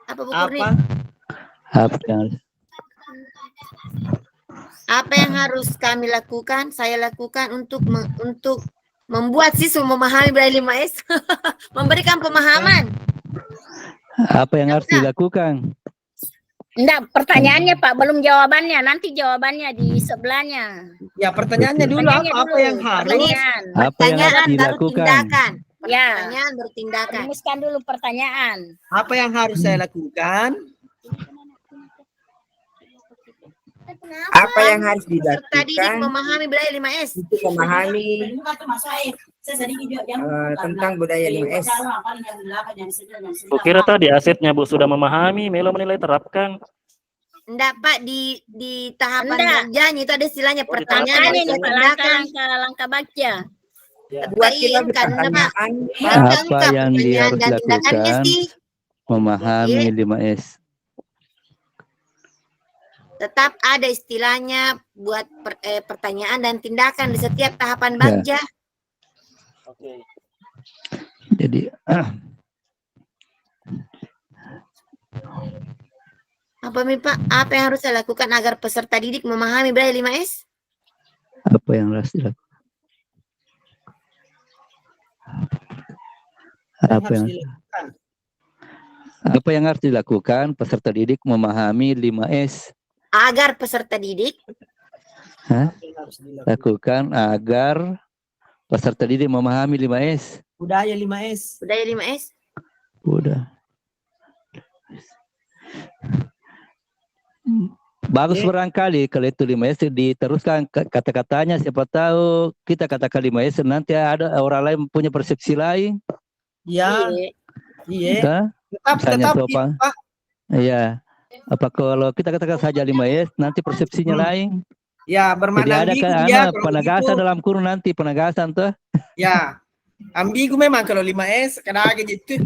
Apa Bu Kurni? Apa yang harus kami lakukan, saya lakukan untuk membuat siswa memahami budaya 5S, memberikan pemahaman. Apa yang harus dilakukan? Enggak, pertanyaannya Pak, belum jawabannya. Nanti jawabannya di sebelahnya. Ya, pertanyaannya dulu apa yang harus? Pertanyaan. Apa yang harus Baru dilakukan? tindakan. Ya. Pertanyaan baru tindakan. Rumuskan dulu pertanyaan. Apa yang harus saya lakukan? Apa yang harus Peserta didik dilakukan memahami budaya 5S. untuk memahami tentang budaya 5S? Kukira tadi asetnya Bu sudah memahami, Melo menilai terapkan. Enggak Pak, di tahapan Enggak. kerjanya itu ada istilahnya Oh, di pertanyaan Pertanyaannya dan nih Pak, tindakan. langkah baca. Buat kita Karena Pak, pertanyaan, Apa yang dia harus dan tindakannya lakukan? sih Memahami 5S. tetap ada istilahnya buat pertanyaan dan tindakan di setiap tahapan Ya. bagja. Oke. Jadi Apa nih Pak? Apa yang harus saya lakukan agar peserta didik memahami budaya 5S? apa yang harus dilakukan? Apa yang harus dilakukan peserta didik memahami 5S? Agar peserta didik Lakukan agar peserta didik memahami 5S. Budaya 5S. budaya 5S. Udah. Bagus barangkali kalau itu 5S diteruskan kata-katanya, siapa tahu kita katakan 5S nanti ada orang lain punya persepsi lain. Ya, iya. Misalnya Tetap apa? Pak. Iya. Apa kalau kita katakan saja 5S nanti persepsinya lain. Ya, Jadi bermakna ada ambigu kan dia anak kalau penegasan begitu. dalam kurun nanti penegasan tuh. Ya, ambigu memang kalau 5S kadang gitu.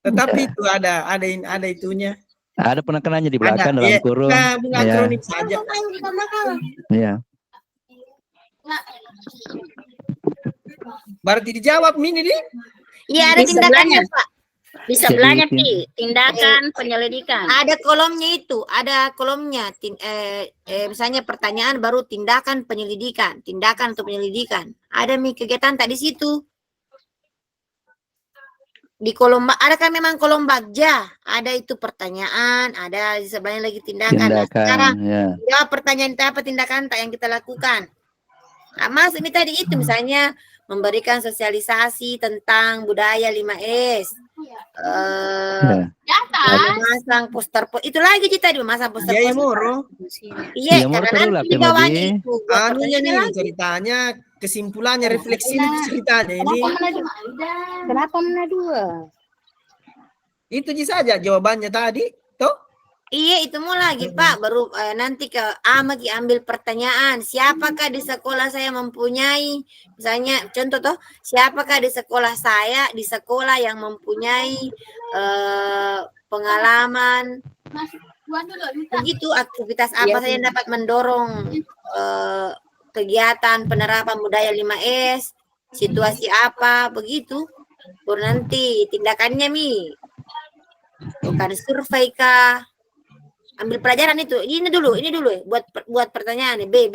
Tetapi itu ada itunya. Ada penekanannya di belakang dalam kurun. Bukan Ya. akronim saja. Iya. Berarti dijawab ini nih. Iya, ada Di tindakannya sebelahnya. Pak. Di sebelahnya Jadi, Pi, tindakan penyelidikan. Ada kolomnya itu, ada kolomnya. Misalnya pertanyaan baru tindakan penyelidikan, tindakan untuk penyelidikan. Ada kegiatan tak di situ. Di kolom ada kan memang kolom bagja, ada itu pertanyaan, ada di sebelahnya lagi tindakan. Nah, sekarang Ya. jawab pertanyaan apa tindakan tak yang kita lakukan. Nah, Mas ini tadi itu misalnya memberikan sosialisasi tentang budaya 5S. Ya. Memasang poster itu lagi tadi memasang poster. Ya, moro. Iya, Iya, mau karena terulap, nanti ya, bawahnya Madi. itu buat Anunya pertanyaan nih lagi. ceritanya, kesimpulannya, refleksi ini ceritanya ini. Kenapa mana dua? Itu saja jawabannya tadi. Toh? Iya, itu mau lagi Pak, baru nanti ke Amagi ambil pertanyaan, siapakah di sekolah saya mempunyai, misalnya contoh toh, siapakah di sekolah saya, di sekolah yang mempunyai pengalaman, begitu aktivitas apa saja yang dapat mendorong kegiatan penerapan budaya 5S, situasi apa, begitu, baru nanti tindakannya bukan survei kah, ambil pelajaran itu. Ini dulu buat pertanyaan B.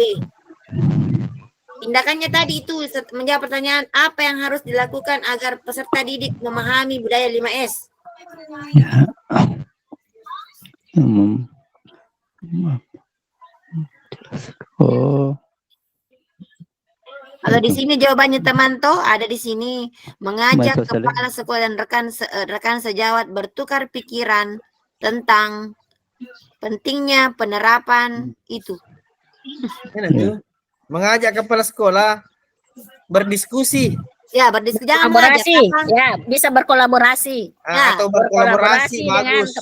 Tindakannya tadi itu menjawab pertanyaan apa yang harus dilakukan agar peserta didik memahami budaya 5S. Oh. Kalau di sini jawabannya teman toh ada di sini mengajak Baik, Sosial. kepala sekolah dan rekan sejawat bertukar pikiran tentang pentingnya penerapan itu. Mengajak kepala sekolah berdiskusi Ya, berdiskusi jangan mengajak. Kolaborasi, ya bisa berkolaborasi. Ya, atau berkolaborasi dengan bagus.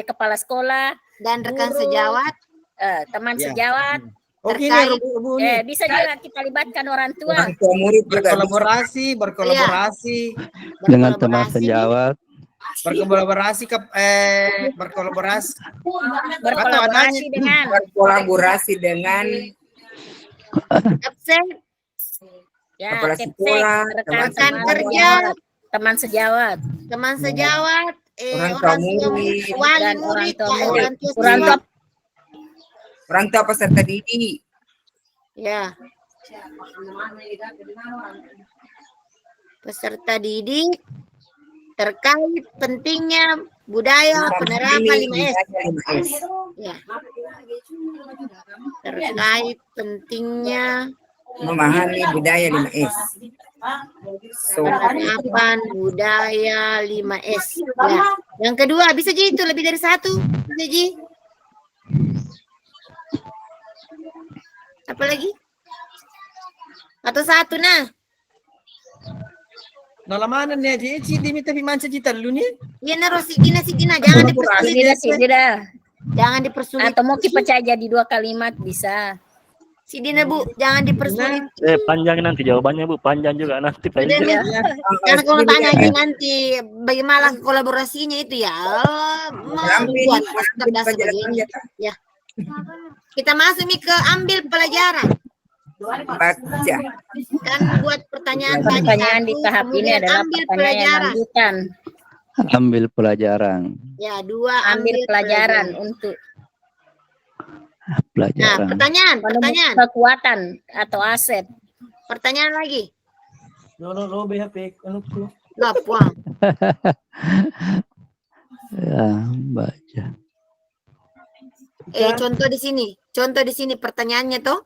kepala sekolah dan rekan guru, sejawat. teman Ya. sejawat. Oke terkait- ini Bu nih. Bisa juga kita libatkan orang tua. Orang tua murid juga bisa. berkolaborasi Dengan teman Berkolaborasi. sejawat. berkolaborasi Berkolaborasi dengan Berkolaborasi dengan absen, ya Kepala kepsek, sekolah, rekan teman kerja, teman sejawat, teman sejawat, Orang tua murid, wali dan murid, orang tua orang tua orang tua peserta didik. ya. Peserta didik terkait pentingnya budaya penerapan 5S. Ya. Terkait pentingnya Memahami budaya 5S. penerapan budaya 5S. Ya. Yang kedua, bisa Ji itu lebih dari satu. Bisa Ji. Apa lagi? Atau satu nah. Nalamanan nih aja Ci dimi tapi manca cita dulu nih. Iya naruh Sidina jangan dipersulit. tidak. Jangan dipersulit. Atau mau pecah jadi 2 kalimat bisa. Sidina Bu, jangan dipersulit. Panjang nanti jawabannya Bu, panjang juga nanti. Udah Panjang. nih. Karena kalau tanya aja nanti bagaimana kolaborasinya itu ya. Membuat cerdas begini. Ya. Kita masuk nih ke ambil pelajaran. Baca. Kan buat pertanyaan tadi Pertanyaan satu, di tahap ini kemudian adalah ambil pertanyaan pelajaran. lanjutan. Ambil pelajaran. Ya, 2 Ambil pelajaran untuk Nah, Pelajaran. pertanyaan. menemukan kekuatan atau aset. Pertanyaan lagi. Lo BHP anakku. Lah, puang. Ya, baca. Contoh di sini pertanyaannya tuh.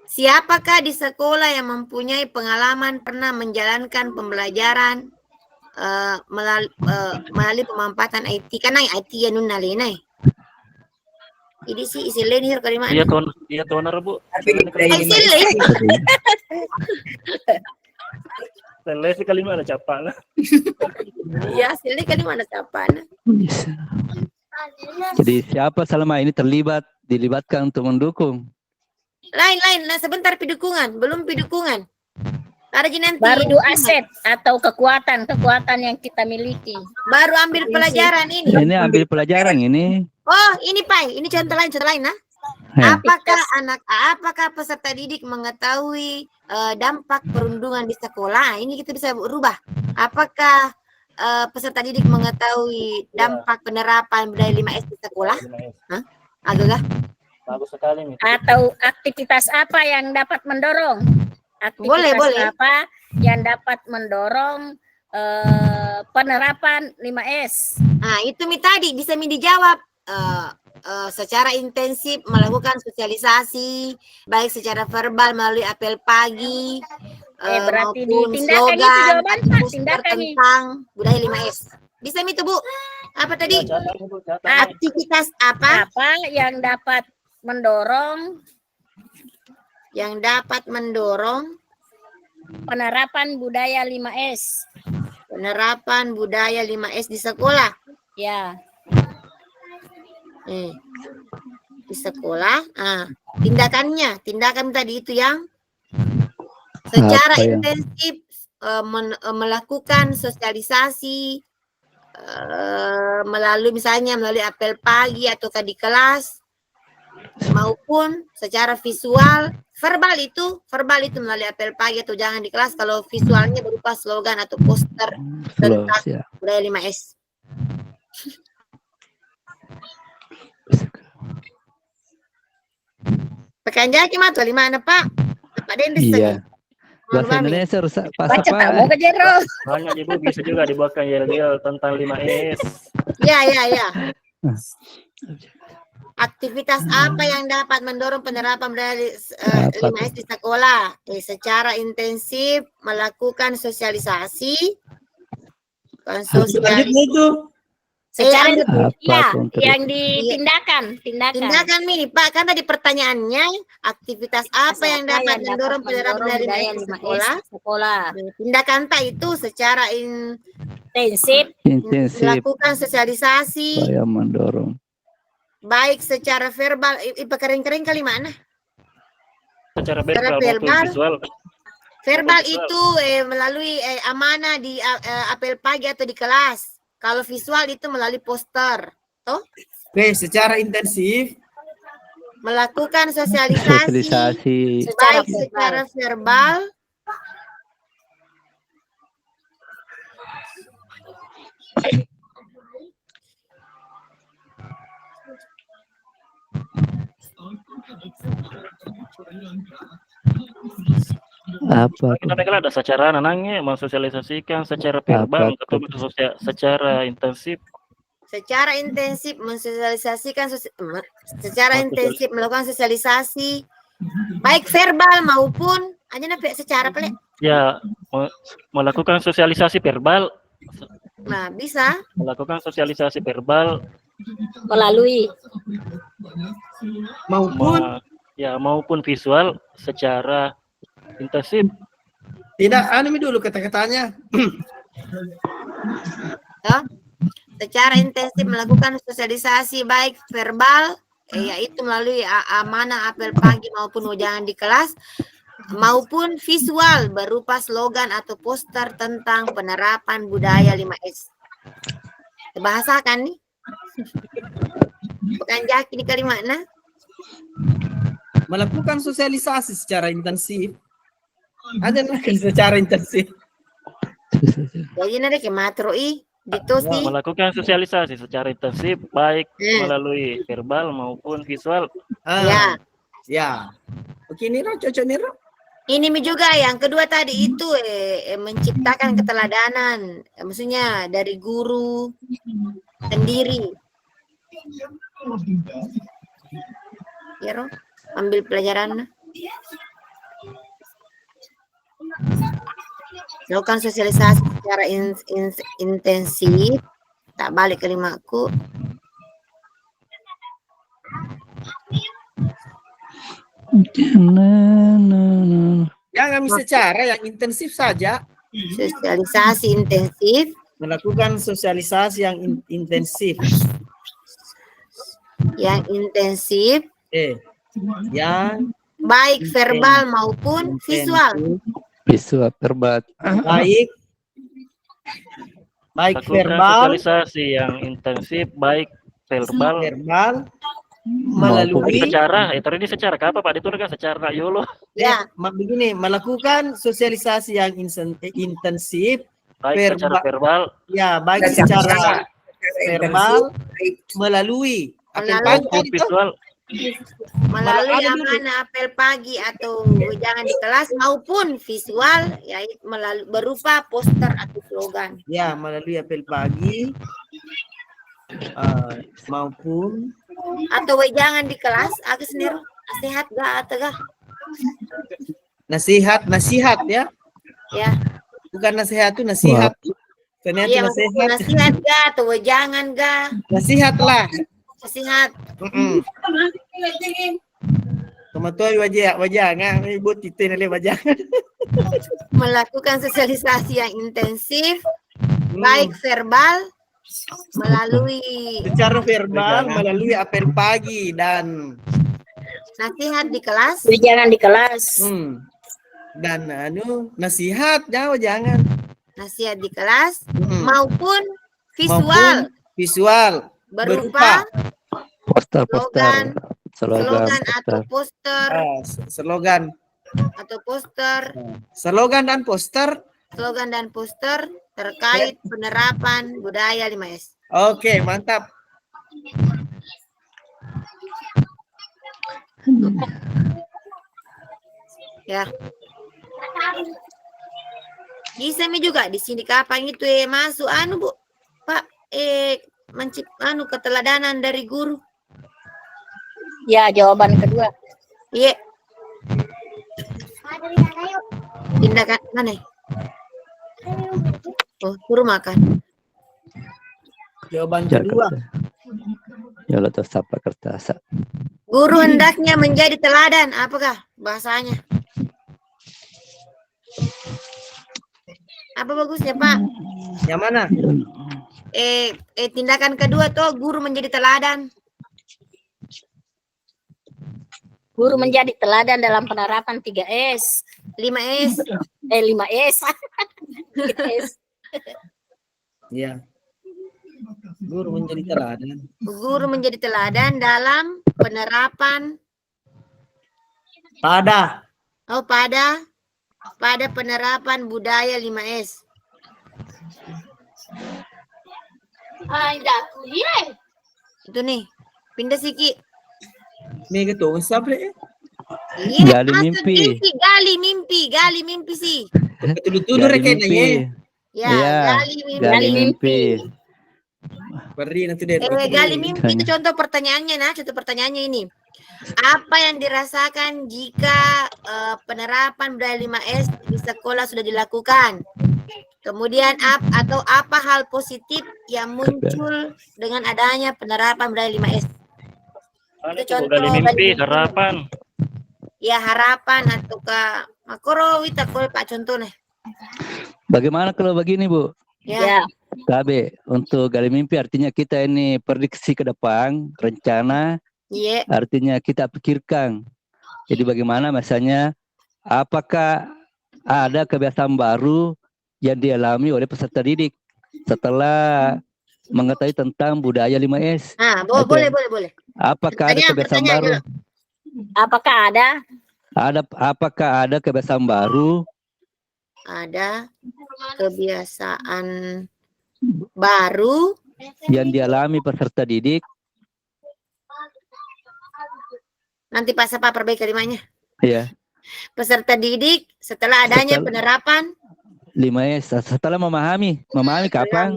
Siapakah di sekolah yang mempunyai pengalaman pernah menjalankan pembelajaran melalui pemanfaatan IT? Karena IT ya nuna lenai. Ini sih isi lenir kali mana? Iya tuan Bu. Tapi budaya 5S. Selesai kali mana capang. Iya, hasilnya kali mana siapa? Bisa. Jadi siapa selama ini dilibatkan untuk mendukung? Lain. Nah, sebentar pidukungan, belum pidukungan. Ada nanti. Baru aset atau kekuatan yang kita miliki. Baru ambil pelajaran ini. Ini ambil pelajaran ini. Oh, ini Pai. Ini contoh lain, nah. Ya. Apakah peserta didik mengetahui dampak perundungan di sekolah? Ini kita bisa rubah. Apakah peserta didik mengetahui dampak penerapan budaya 5S di sekolah? Hah? Agak Bagus sekali nih. Atau aktivitas apa yang dapat mendorong? Aktivitas Boleh. apa yang dapat mendorong penerapan 5S? Nah, itu tadi bisa dijawab secara intensif melakukan sosialisasi baik secara verbal melalui apel pagi Berarti maupun ditindakan itu slogan jawaban, atau Pak, poster tindakan nih. tentang budaya 5S. Bisa itu Bu? Apa tadi? Catat. Aktivitas apa Apa yang dapat mendorong penerapan budaya 5S? penerapan budaya 5S di sekolah? Ya, Di sekolah. Tindakan tadi itu yang secara Apa yang- intensif melakukan sosialisasi melalui apel pagi atau di kelas maupun secara visual. Verbal itu melalui apel pagi atau jangan di kelas, kalau visualnya berupa slogan atau poster tentang Plus, ya. budaya 5S. Pekan jaki mah tuh lima Pak. Pak Dendes Iya. Mohon Bahasa pahami. Indonesia rusak pas baca apa? tahu ke Jero. Banyak Ibu bisa juga dibuatkan yel-yel tentang 5S. Ya. Aktivitas apa yang dapat mendorong penerapan budaya 5S di sekolah? Secara intensif melakukan sosialisasi. Selanjutnya itu Secara ambil ya, Apa yang tindakan. tindakan nih Pak, kan tadi pertanyaannya aktivitas apa yang dapat mendorong penerapan dari budaya 5S sekolah? Tindakan tak itu secara Intensif, intensif melakukan sosialisasi supaya mendorong. baik secara verbal, kering-kering kali mana? Secara verbal maupun verbal. visual. Verbal itu melalui amanah di apel pagi atau di kelas. Kalau visual itu melalui poster. Oke, secara intensif Melakukan sosialisasi Sosialisasi baik secara verbal apa Kita kan ada secara nanangnya mensosialisasikan secara verbal atau secara intensif. secara intensif mensosialisasikan secara intensif melakukan sosialisasi baik verbal maupun secara pelek. Ya, melakukan sosialisasi verbal. Nah, bisa Melakukan sosialisasi verbal melalui maupun maupun visual secara intensif. tidak dulu kata-katanya. secara intensif melakukan sosialisasi baik verbal yaitu melalui amanah apel pagi maupun ujangan di kelas maupun visual berupa slogan atau poster tentang penerapan budaya 5S. Bahasakan nih. Bukan jaki di kali mana? Melakukan sosialisasi secara intensif. Ada lagi secara intensif. Jadi nanti ke matroi gitu sih. Melakukan sosialisasi secara intensif baik melalui verbal maupun visual. Ya. Oke, Niro, cocok Niro. Ini juga yang kedua tadi itu menciptakan keteladanan, maksudnya dari guru sendiri. Ya, Roh, ambil pelajaran. Lakukan sosialisasi secara intensif. Tak balik kalimatku. Jangan secara yang intensif saja. Sosialisasi intensif. Melakukan sosialisasi yang intensif. Yang intensif. Yang baik verbal maupun visual. Visual verbal. Baik Lakukan verbal. Sosialisasi yang intensif baik verbal melalui secara tadi secara apa Pak? Itu kan secara Yolo. Ya, begini, melakukan sosialisasi yang intensif baik secara verbal. Ya, baik secara verbal melalui maupun visual. Melalui amanah apel pagi atau ujangan di kelas maupun visual yaitu berupa poster atau slogan. Ya, melalui apel pagi maupun atau ujangan di kelas agak sendiri nasihat gak atau gak? Nasihat ya. Ya. Bukan nasihat itu nasihat. Ternyata iya, nasihat gak atau ujangan gak? Nasihat lah. Nasihat. Tomatoy wajangan, ibu titin ali wajangan. Melakukan sosialisasi yang intensif baik verbal melalui secara verbal melalui apel pagi dan nasihat di kelas. Jangan di kelas. Dan nasihat jangan. Nasihat di kelas maupun visual. Visual berupa poster, slogan atau poster. Slogan atau poster. Slogan dan poster. Slogan dan poster terkait penerapan budaya 5S. Oke, mantap. Ya. Bisa mi juga di sini kapan itu masuk Bu. Pak keteladanan dari guru. Ya, jawaban kedua. Iya. Tindakan mana? Oh, suruh makan. Jawaban kedua. Ya Allah tuh sapa kertasa. Guru hendaknya menjadi teladan. Apakah bahasanya? Apa bagusnya, Pak? Yang mana? Tindakan kedua tuh guru menjadi teladan. Guru menjadi teladan dalam penerapan 3S. 5S. 5S. 3S. Ya. Guru menjadi teladan. Guru menjadi teladan dalam penerapan Pada. pada penerapan budaya 5S. Itu nih. Pindah Siki. Mega tuh sabre. Iya, Gali mimpi. Gali mimpi sih. Betul-betul rekenanya. Ya, Iya, gali mimpi. Beri nanti deh. Gali mimpi itu contoh pertanyaannya, contoh pertanyaannya ini. Apa yang dirasakan jika penerapan budaya 5S di sekolah sudah dilakukan? Kemudian apa hal positif yang muncul dengan adanya penerapan budaya 5S? Itu contoh gali mimpi, harapan. Ya, harapan atau ke makro wita Pak contohnya. Bagaimana kalau begini, Bu? Ya. KB untuk gali mimpi artinya kita ini prediksi ke depan, rencana, Iya. artinya kita pikirkan. Jadi bagaimana misalnya apakah ada kebiasaan baru yang dialami oleh peserta didik setelah mengetahui tentang budaya 5S? Boleh. Apakah ada kebiasaan baru? Apakah ada? Apakah ada kebiasaan baru? Ada kebiasaan baru yang dialami peserta didik. Nanti Pak Sapa perbaiki kalimatnya. Ya. Peserta didik setelah adanya penerapan 5S setelah memahami kapan?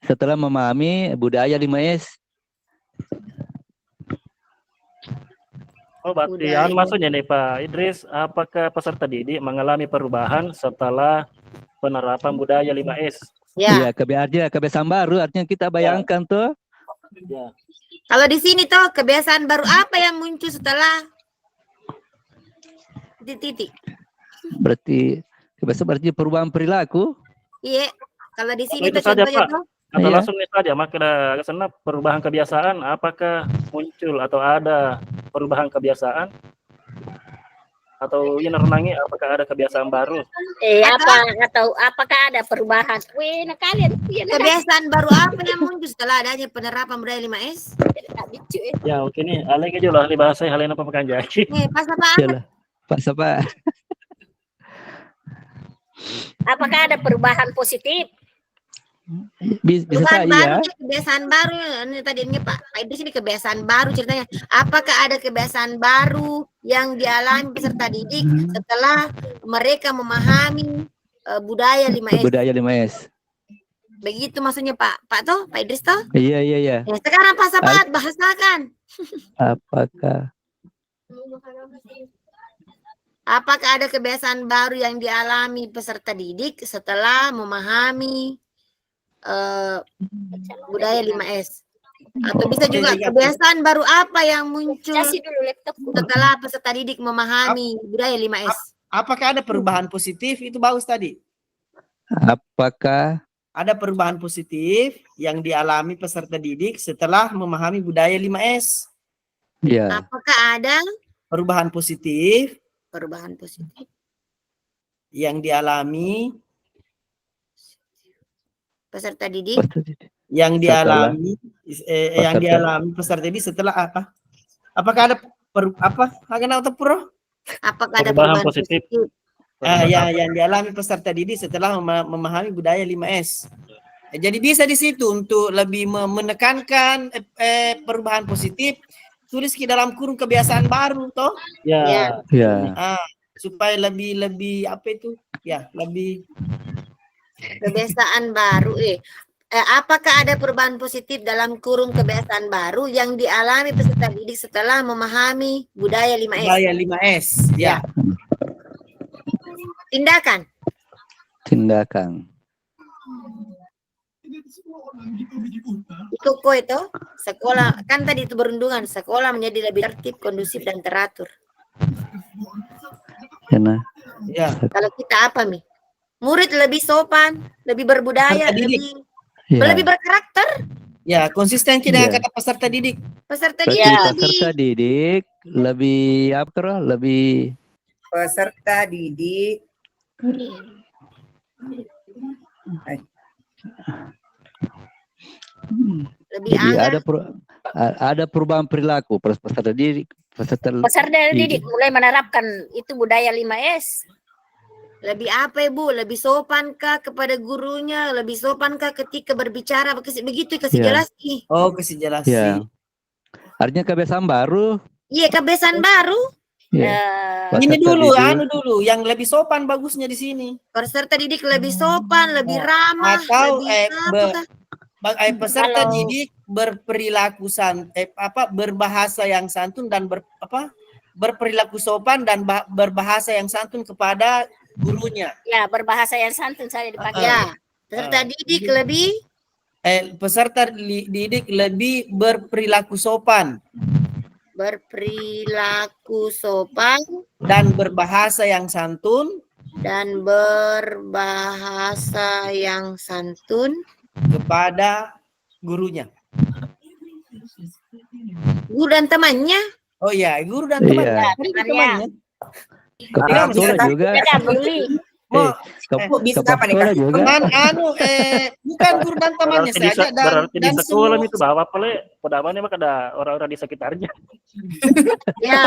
Setelah memahami budaya 5S. Oh, berarti maksudnya nih Pak Idris, apakah peserta didik mengalami perubahan setelah penerapan budaya 5S? Ya, kebiasaan baru artinya kita bayangkan tuh. Ya. Kalau di sini tuh kebiasaan baru apa yang muncul setelah titik? Berarti kebiasaan berarti perubahan perilaku. Iya. Kalau di sini itu tuh saja, contohnya Pak. tuh. Atau langsung saja, maka kesana perubahan kebiasaan, apakah muncul atau ada perubahan kebiasaan? Atau ini renangi apakah ada kebiasaan baru? Apakah ada perubahan? Kalian. Kebiasaan baru apa yang muncul setelah adanya penerapan budaya 5S? Ya, oke nih. Alih aja lah di bahasa hal ini apa pekan jaki. Pas apa? Pak Sapa. Apakah ada perubahan positif? Bisa Perubahan baru, saja. kebiasaan baru ini tadi ini Pak Idris ini kebiasaan baru ceritanya. Apakah ada kebiasaan baru yang dialami peserta didik setelah mereka memahami budaya 5S? Budaya 5S. Begitu maksudnya Pak Idris toh? Iya. Ya, sekarang Pak Sabat bahasakan. Apakah ada kebiasaan baru yang dialami peserta didik setelah memahami budaya 5S? Atau bisa juga kebiasaan baru apa yang muncul setelah peserta didik memahami budaya 5S? Apakah ada perubahan positif? Itu bagus tadi. Apakah ada perubahan positif yang dialami peserta didik setelah memahami budaya 5S? Ya. Apakah ada perubahan positif yang dialami peserta didik yang dialami peserta didik setelah apa? Apakah ada apakah ada perubahan positif? Yang dialami peserta didik setelah memahami budaya 5S. Jadi bisa di situ untuk lebih menekankan perubahan positif, tulis di dalam kurung kebiasaan baru toh. Ya. Supaya lebih apa itu? Ya, lebih kebiasaan baru. Apakah ada perubahan positif dalam kurung kebiasaan baru yang dialami peserta didik setelah memahami budaya 5S? Budaya 5S, ya. Tindakan. Kok itu sekolah kan tadi itu berundungan, sekolah menjadi lebih tertib, kondusif dan teratur. Karena Ya. Kalau kita apa Mi? Murid lebih sopan, lebih berbudaya, Peserta didik. lebih berkarakter. Ya, konsistensi dengan Iya. kata peserta didik. Peserta berarti didik peserta didik lebih apa Kro? Lebih Peserta didik. lebih jadi anggar. ada perubahan perilaku peserta didik Peserta didik mulai menerapkan itu budaya 5S. Lebih apa Ibu? Lebih sopankah kepada gurunya? Lebih sopankah ketika berbicara? Begitu kasih Iya. jelas nih. Oh, kasih jelas ya. sih. Artinya kebiasaan baru. Iya, kebiasaan baru. Ya. Ini Peserta dulu, didik. dulu, yang lebih sopan bagusnya di sini. Peserta didik lebih sopan, lebih ramah, Atau lebih peserta Kalau- didik berperilaku berbahasa yang santun dan berperilaku sopan dan berbahasa yang santun kepada gurunya. Ya, berbahasa yang santun saya dipakai. Ya. Peserta didik lebih Peserta didik lebih berperilaku sopan berperilaku sopan dan berbahasa yang santun dan berbahasa yang santun kepada gurunya. guru dan temannya. Oh iya, guru dan Iya. temannya. Ya, Ini temannya. Kepala Iya, sekolah bisa juga. Beda bully. Bisa Kepala apa nih, sekolah Kak? juga. Teman bukan guru dan temannya Berarti saja berarti di dan sekolah semua. itu bawa pale pedamannya mah ada orang-orang di sekitarnya. Ya,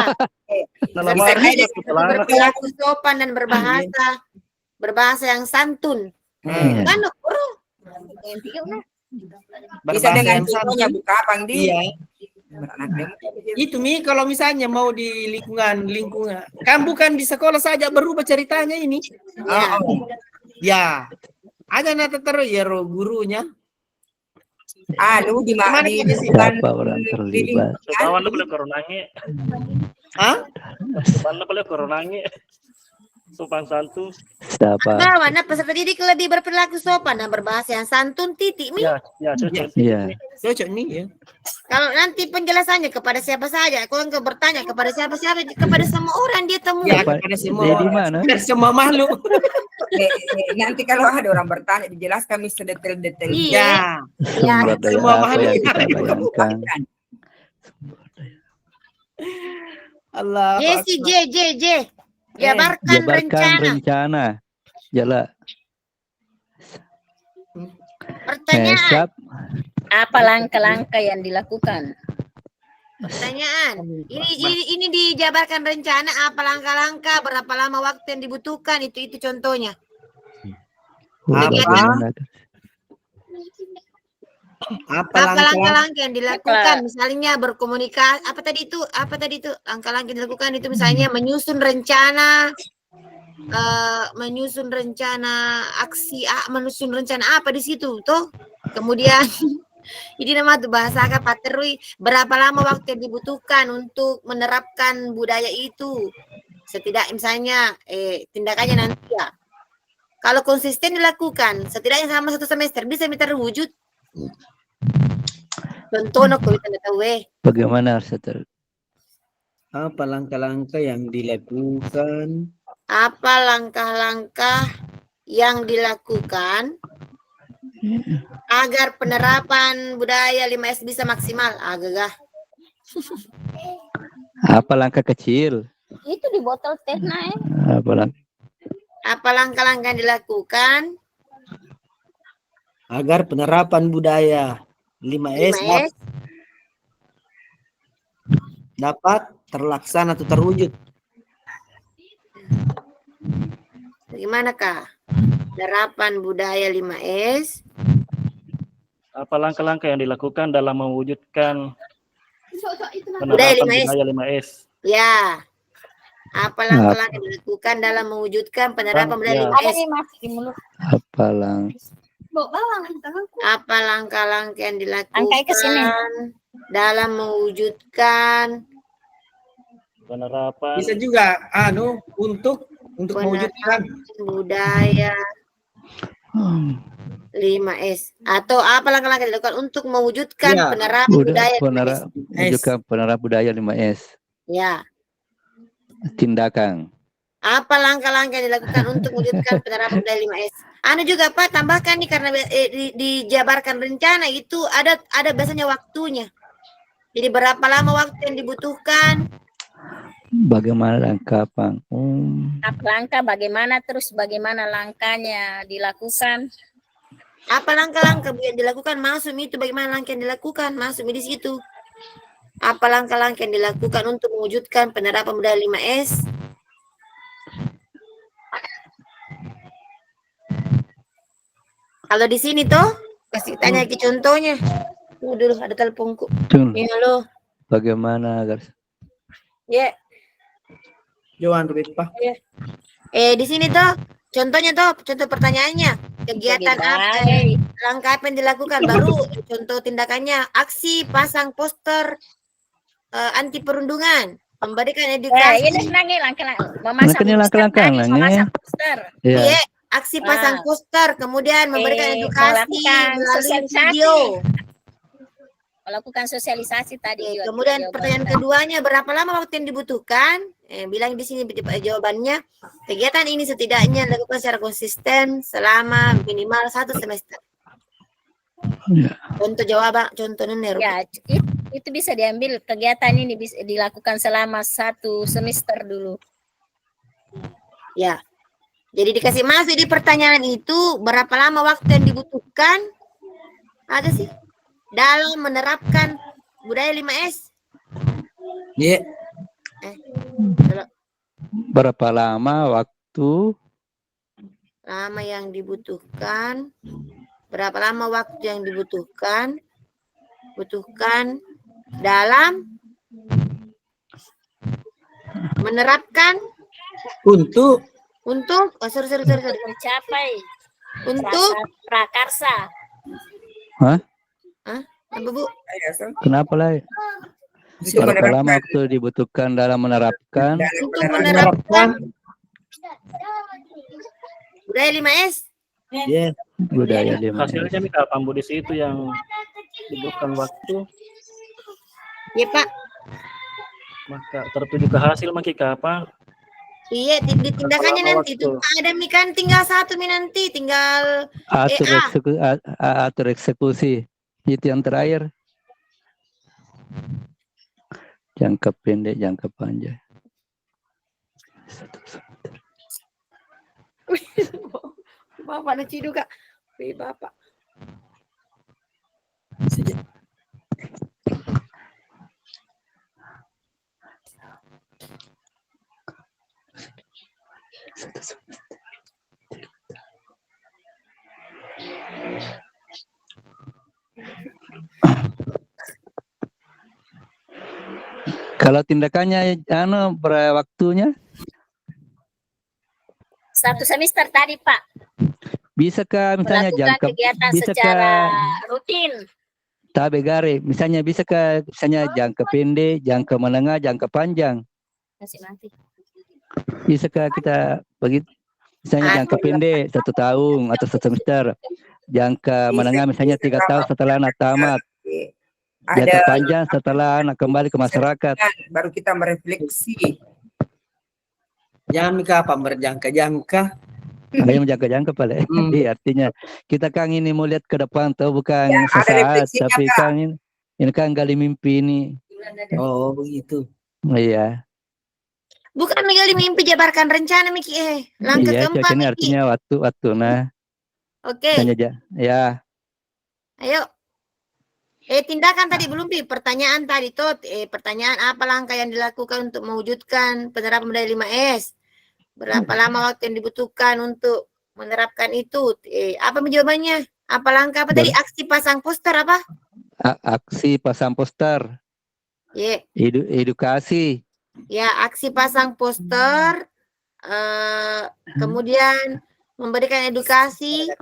Dalam Peserta arti didik satu celana. berperilaku sopan dan berbahasa yang santun. Hmm. Kan Bro? Bisa Berbahasa dengan yang santun. contohnya buka Bang Di. Iya. Beranak demo. Itu Mi, kalau misalnya mau di lingkungan kan bukan di sekolah saja berubah ceritanya ini. Ya. Ya, ada nata terus ya gurunya. Di Kemana di kita sih? Siapa orang terlibat? Kawan lu boleh koronangi. Hah? Kawan lu boleh koronangi. Sopan santun. Siapa? Mana peserta didik lebih berperilaku sopan dan berbahasa yang santun titik Mi. Ya, cocok. Iya. Cocok nih ya. Kalau nanti penjelasannya kepada siapa saja, kalau engkau bertanya kepada siapa-siapa, kepada semua orang dia temui. Ya, Apa- kepada semua. Di mana? Kepada semua makhluk. Nanti kalau ada orang bertanya dijelaskan kami sedetail-detail. Iya. Ya. Sumber daya semua apa makhluk yang yang kita ada di bayangkan? Allah. Jesi, J. Jabarkan rencana. rencana. Jala. Pertanyaan. Siap. Apa langkah-langkah yang dilakukan? Pertanyaan. Ini dijabarkan rencana apa langkah-langkah, berapa lama waktu yang dibutuhkan, itu contohnya. Apa Apa langkah-langkah yang dilakukan? Apa? Misalnya berkomunikasi, apa tadi itu? Langkah-langkah yang dilakukan itu misalnya menyusun rencana menyusun rencana apa di situ tuh. Kemudian ini nama tuh bahasa Pak Terui, berapa lama waktu yang dibutuhkan untuk menerapkan budaya itu? Setidaknya misalnya tindakannya nanti ya. Kalau konsisten dilakukan, setidaknya sama 1 semester bisa terwujud. Contohnya kalau kita tahu Bagaimana harus Apa langkah-langkah yang dilakukan? apa langkah-langkah yang dilakukan agar penerapan budaya 5S bisa maksimal? Agak. Apa langkah kecil? Itu di botol teh nah. Apa langkah-langkah yang dilakukan Agar penerapan budaya 5S 5S dapat terlaksana atau terwujud. bagaimana Kak? Penerapan budaya 5S. Apa langkah-langkah yang dilakukan dalam mewujudkan Budaya penerapan 5S. budaya 5S? Ya. Apa langkah-langkah yang dilakukan dalam mewujudkan penerapan budaya Ya. 5S? Masih di mulut. Apa Apa langkah-langkah yang Angkai ke sini. dilakukan dalam mewujudkan Penerapan Bisa juga untuk mewujudkan budaya 5S. Atau apa langkah-langkah dilakukan untuk mewujudkan Ya, penerapan budaya 5S? Wujudkan penerapan budaya 5S. Ya. Tindakan. Apa langkah-langkah yang dilakukan untuk mewujudkan penerapan budaya 5S? Anu juga Pak tambahkan nih karena dijabarkan rencana itu ada biasanya waktunya. Jadi berapa lama waktu yang dibutuhkan? Bagaimana langkah Bang? Apa langkah bagaimana terus bagaimana langkahnya dilakukan? Apa langkah-langkah yang dilakukan? Masuk itu bagaimana langkah yang dilakukan? Masuk di situ. Apa langkah-langkah yang dilakukan untuk mewujudkan penerapan budaya 5S? Kalau di sini toh kasih tanya ke contohnya. Dulu ada teleponku. Ini halo. Bagaimana agar Ya. Johan Rubepa. Di sini toh contohnya toh contoh pertanyaannya kegiatan apa? Langkah apa yang dilakukan? Baru contoh tindakannya aksi pasang poster anti perundungan, memberikan edukasi. Ini memasang poster. Iya, aksi pasang poster, kemudian memberikan edukasi melalui video. Melakukan sosialisasi tadi. Kemudian pertanyaan keduanya, berapa lama waktu yang dibutuhkan? Bilang di sini jawabannya, kegiatan ini setidaknya dilakukan secara konsisten selama minimal 1 semester. Contoh jawaban, contoh Nenek. Ya, itu bisa diambil kegiatan ini bisa dilakukan selama 1 semester dulu. Ya, jadi dikasih masuk di pertanyaan itu berapa lama waktu yang dibutuhkan? Ada sih dalam menerapkan budaya 5S. Iya. berapa lama waktu yang dibutuhkan? Berapa lama waktu yang dibutuhkan? Dalam menerapkan Untuk sorry. Mencapai Untuk prakarsa. Hah? Apa Bu? Kenapa lah? Berapa lama waktu dibutuhkan dalam menerapkan? Untuk menerapkan budaya 5S. Iya. Budaya 5S. Hasilnya nih kapan Bu di situ yang dibutuhkan waktu, Ya Pak. maka tertuju ke hasil maki kapan? Iya, ditindakannya Berapa nanti waktu? itu ada mi kan tinggal 1 mi nanti tinggal Atur eksekusi. Itu yang terakhir. Jangka pendek, jangka panjang. Bapak nak cidu Kak. Bapak. Kalau tindakannya waktunya 1 semester tadi Pak. bisakah misalnya Melakukan jangka kegiatan bisakah secara rutin. tabegare misalnya bisakah jangka pendek, jangka menengah, jangka panjang? Masih mati. Bisakah kita begitu? Misalnya jangka pendek 1 tahun atau 1 semester, jangka menengah misalnya 3 tahun setelah anak tamat, jangka panjang setelah anak kembali ke masyarakat. Baru kita merefleksi. Jangan kapan berjangka-jangka. Ada yang jangka-jangka paling. Iya, artinya kita kan ini mau lihat ke depan, tahu bukan Ya, ada sesaat, refleksinya, tapi Kak. kan ini kan gali mimpi ini. Oh, begitu. Iya. Bukan tinggal mimpi jabarkan rencana Miki langkah Iya, keempat ini Miki. artinya waktu. Nah, Oke. ya. Ayo. Tindakan tadi belum Pi. Pertanyaan tadi tuh pertanyaan apa langkah yang dilakukan untuk mewujudkan penerapan budaya 5S? Berapa lama waktu yang dibutuhkan untuk menerapkan itu? Apa jawabannya? Apa langkah apa tadi? Aksi pasang poster apa? Aksi pasang poster. Ya. Edukasi. Ya, aksi pasang poster. Kemudian memberikan edukasi.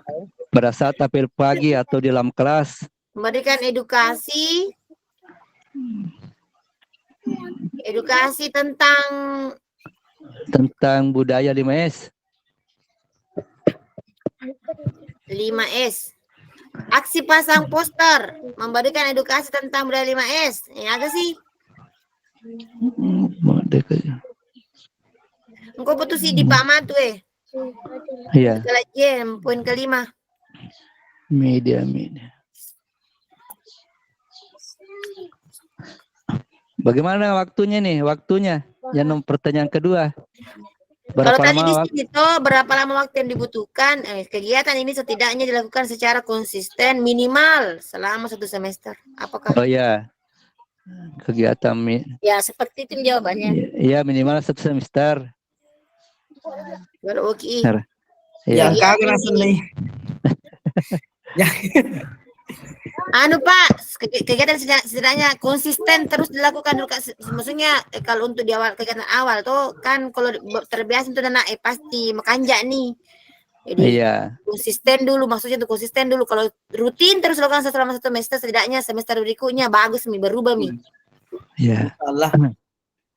Pada saat apel pagi atau di dalam kelas. Memberikan edukasi. Edukasi tentang budaya 5S. 5S. Aksi pasang poster memberikan edukasi tentang budaya 5S. Agak sih. Engkau putus sih di Pak Matu Iya, poin kelima. media. Bagaimana waktunya nih? Waktunya yang pertanyaan kedua. Kalau Berapa tadi di lama sini tuh berapa lama waktu yang dibutuhkan? Kegiatan ini setidaknya dilakukan secara konsisten minimal selama 1 semester. Apakah? Oh ya, kegiatan Ya, seperti itu jawabannya. iya minimal 1 semester. Kalau OKI. Iya. Yang kagak langsung nih. Anu Pak, kegiatan setidaknya konsisten terus dilakukan dulu. Maksudnya kalau untuk di awal kegiatan awal tuh kan kalau terbiasa itu anak pasti makanja nih. Jadi Iya. konsisten dulu, maksudnya tuh konsisten dulu. Kalau rutin terus lakukan selama 1 semester, setidaknya semester berikutnya bagus nih, berubah nih. Iya. Allah.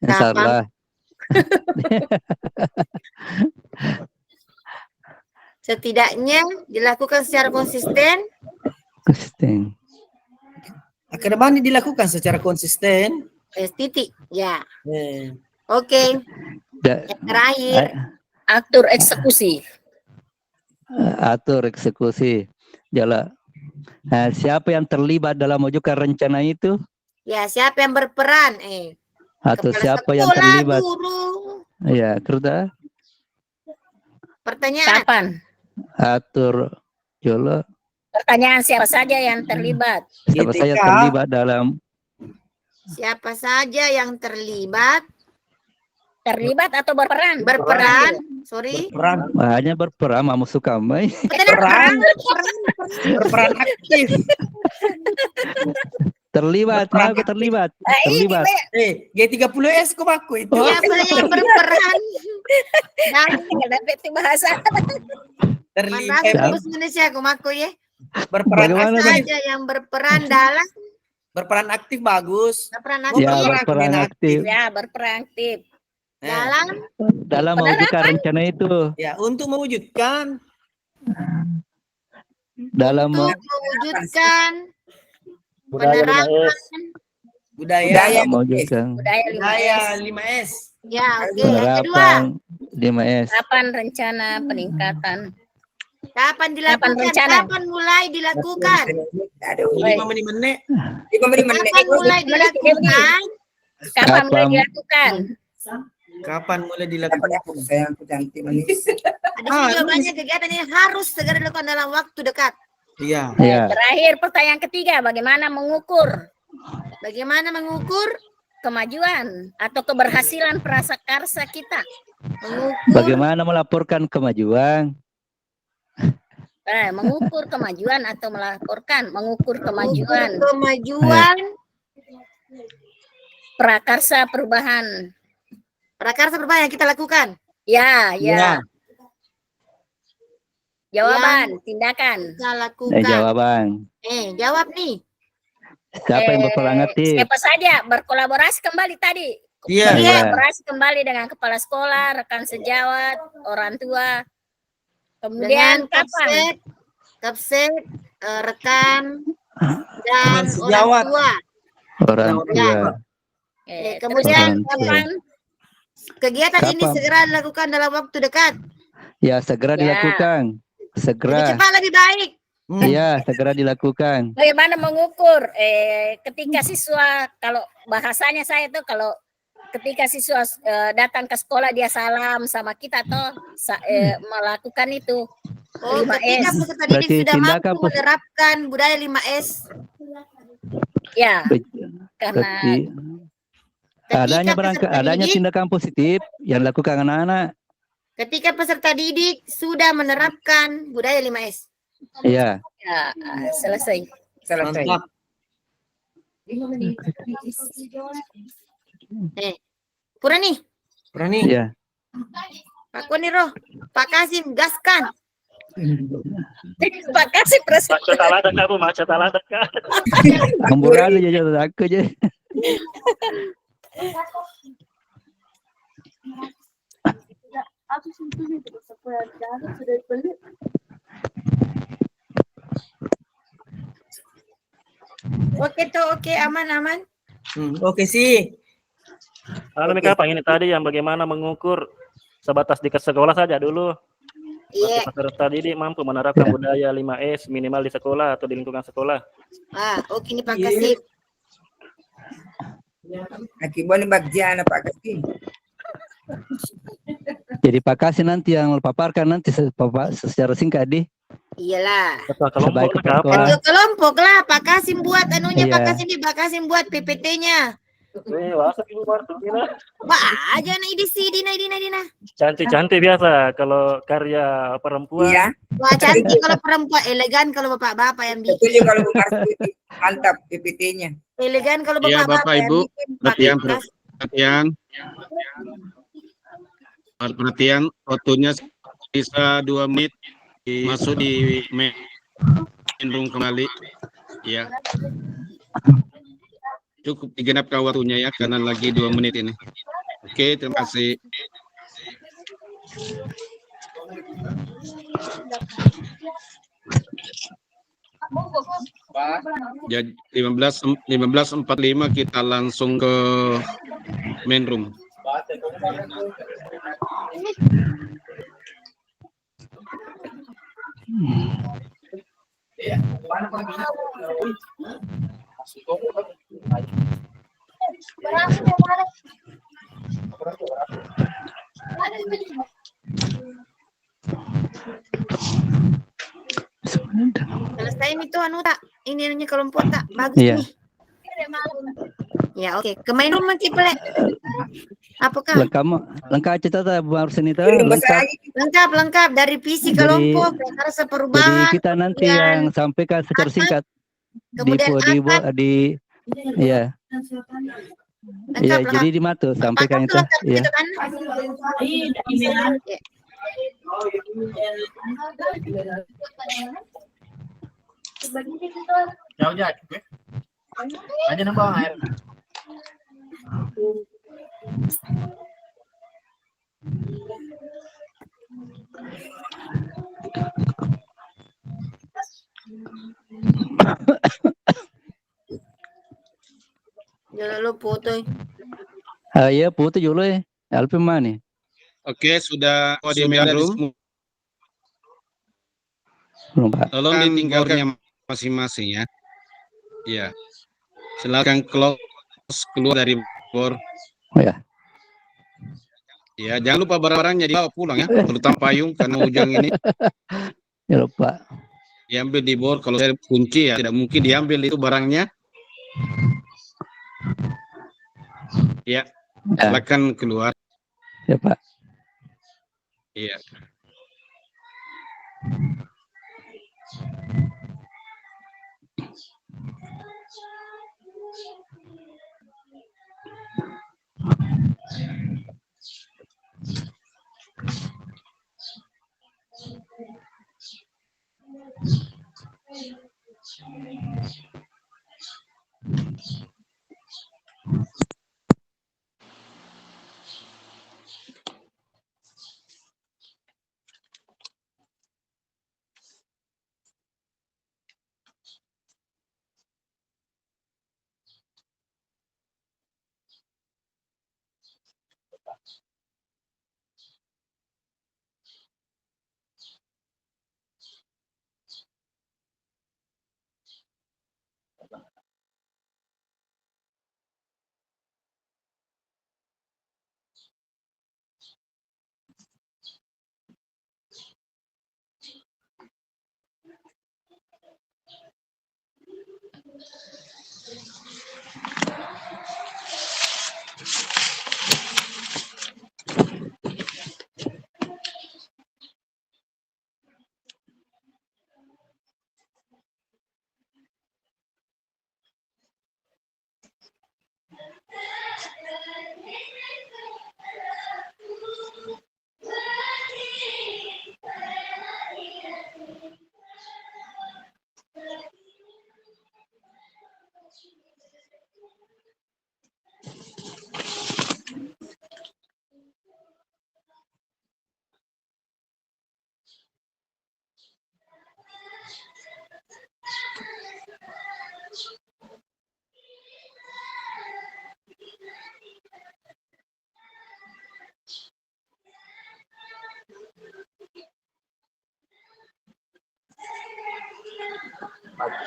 Insyaallah. Setidaknya dilakukan secara konsisten. Konsisten. Ke depan ini dilakukan secara konsisten. Titik, ya. Eh. Oke. Yang terakhir. Atur eksekusi. Atur eksekusi. Jalan. Nah, siapa yang terlibat dalam mewujudkan rencana itu? Ya, siapa yang berperan? Atau Kepala siapa yang sekolah, terlibat? Guru. Ya, kerja. Pertanyaan. Kapan? Atur. Jolo. Pertanyaan siapa saja yang terlibat? Siapa saya terlibat dalam? Siapa saja yang terlibat? Terlibat atau berperan? Berperan. Sorry. Berperan. Hanya berperan, mau suka mai. Berperan aktif. Terlibat, mau terlibat. Terlibat. G30S kok aku itu. Siapa yang berperan? Tinggal dapat itu bahasa. Terlibat. Bahasa Indonesia aku maku ya. Berperan Bagaimana, Siapa saja yang berperan dalam? Berperan aktif bagus. Berperan Ya, aktif. berperan aktif. Ya, berperan aktif. Dalam mewujudkan rencana itu. Ya, untuk mewujudkan. Dalam untuk mewujudkan Budaya 5S. Budaya mewujudkan Budaya 5S. 5S. Ya, oke. Yang kedua, penerapan 5S. Kapan rencana peningkatan? kapan dilakukan? rencana? Kapan mulai dilakukan? Aduh, 5 menit. 5 menit. Kapan mulai dilakukan? Kapan mulai Kapan? dilakukan? Kapan mulai dilakukan? Sayang aku cantik manis. Ada jawabannya kegiatan yang harus segera dilakukan dalam waktu dekat. Iya. Ya, Terakhir pertanyaan ketiga, bagaimana mengukur Bagaimana mengukur? kemajuan atau keberhasilan prasakarsa kita? Mengukur bagaimana melaporkan kemajuan? Mengukur kemajuan atau melaporkan? Mengukur kemajuan prakarsa perubahan. prakarsa perubahan yang kita lakukan. Ya. Ya. Jawaban, tindakan. Kita lakukan. Jawaban. Jawab nih. Siapa yang berperan aktif? Siapa saja berkolaborasi kembali tadi. Iya. Kolaborasi kembali dengan kepala sekolah, rekan sejawat, orang tua. Kemudian kapan? Kapsek, rekan dan sejawat. orang tua. Orang tua. Kemudian Orang tua. kapan? Kegiatan ini Kapan? segera dilakukan dalam waktu dekat. Ya, segera dilakukan. Lebih Segera. cepat lebih baik. Ya, segera dilakukan. Bagaimana mengukur ketika siswa, kalau bahasanya saya tuh kalau ketika siswa datang ke sekolah dia salam sama kita toh melakukan itu 5S. Ketika peserta didik Berarti sudah mampu tindakan menerapkan budaya 5S. Ya, karena Ketika adanya didik- tindakan positif yang dilakukan anak-anak. Ketika peserta didik sudah menerapkan budaya 5S. Ya, ya, selesai. Mantap. Pura nih, Berani. ya. Pak Koniro, Pak Kasim, gaskan. Terima kasih Presiden. Macet aladat ka, Bu. Macet aladat ka. Hamburan aja jatuh aku aja. Oke toh, oke aman. Oke sih. Lalu kapan ini tadi yang bagaimana mengukur sebatas di sekolah saja dulu. Iya. Peserta didik mampu menerapkan budaya 5S minimal di sekolah atau di lingkungan sekolah. Oke nih Pak Kasim. Akibat bagian Pak Kasim. Jadi Pak Kasim nanti yang paparkan nanti secara singkat di. Iyalah. Ketua kelompok Sebaik kepala apa? sekolah. Ketua kelompok lah Pak Kasim buat anunya Iya. Pak Kasim buat PPT-nya. Masa ibu Martu Aja na Dina. cantik-cantik biasa kalau karya perempuan. Iya. Wah cantik kalau perempuan, elegan kalau bapak-bapak yang bikin. Betul kalau Bu Martu mantap PPT-nya. Elegan kalau Iya, bapak-bapak Bapak, yang Ibu. bikin. Pak Kasim. Perhatian, waktunya sisa 2 menit masuk di main room kembali. Ya. Cukup digenapkan waktunya ya, karena lagi 2 menit ini. Oke, terima kasih. Jadi 15.45 kita langsung ke main room. Selesai itu anu tak? Ini anunya kelompok tak? Bagus Iya. nih. Ya oke. Ke main room nanti Plek. Apakah? Lengkap cerita Bu Arsen itu Besar lengkap. lagi. Lengkap dari visi Jadi- kelompok, rasa Jadi perubahan. kita nanti yang sampaikan secara singkat Kemudian iya. Iya, jadi di Matu sampaikan itu. Iya. Gitu kan? Jauh aja. Aja nambah air. Jangan lu foto. Iya, putih dulu ya. Alpi mana? Oke, sudah di main room. Belum, Pak. Tolong ditinggalkan masing-masing ya. Iya. Silakan keluar dari bor. Oh ya. Ya, jangan lupa barang-barangnya dibawa pulang ya, terutama payung karena hujan ini. Ya lupa. Diambil di bor, kalau saya kunci ya tidak mungkin diambil itu barangnya. Ya, silakan keluar. Ya Pak. Iya.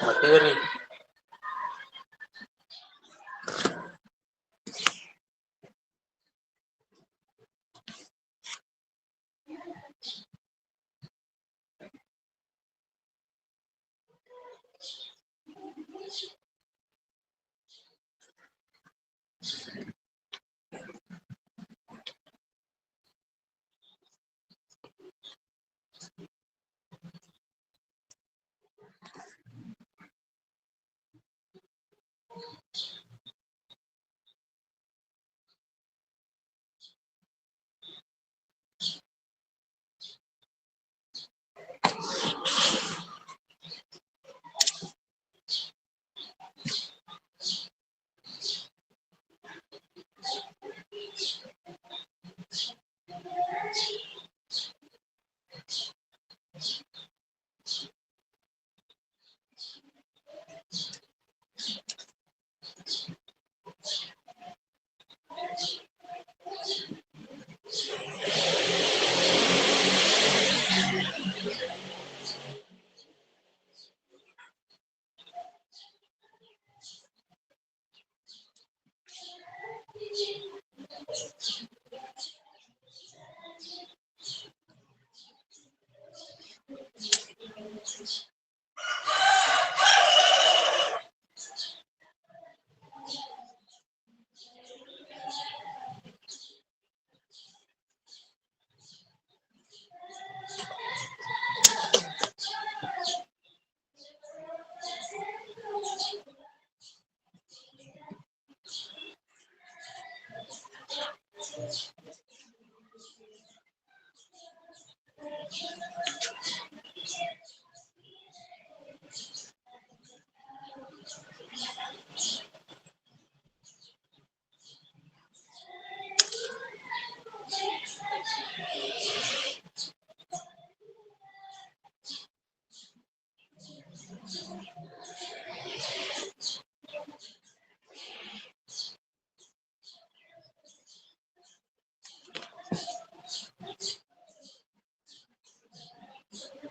materi.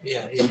Iya, iya.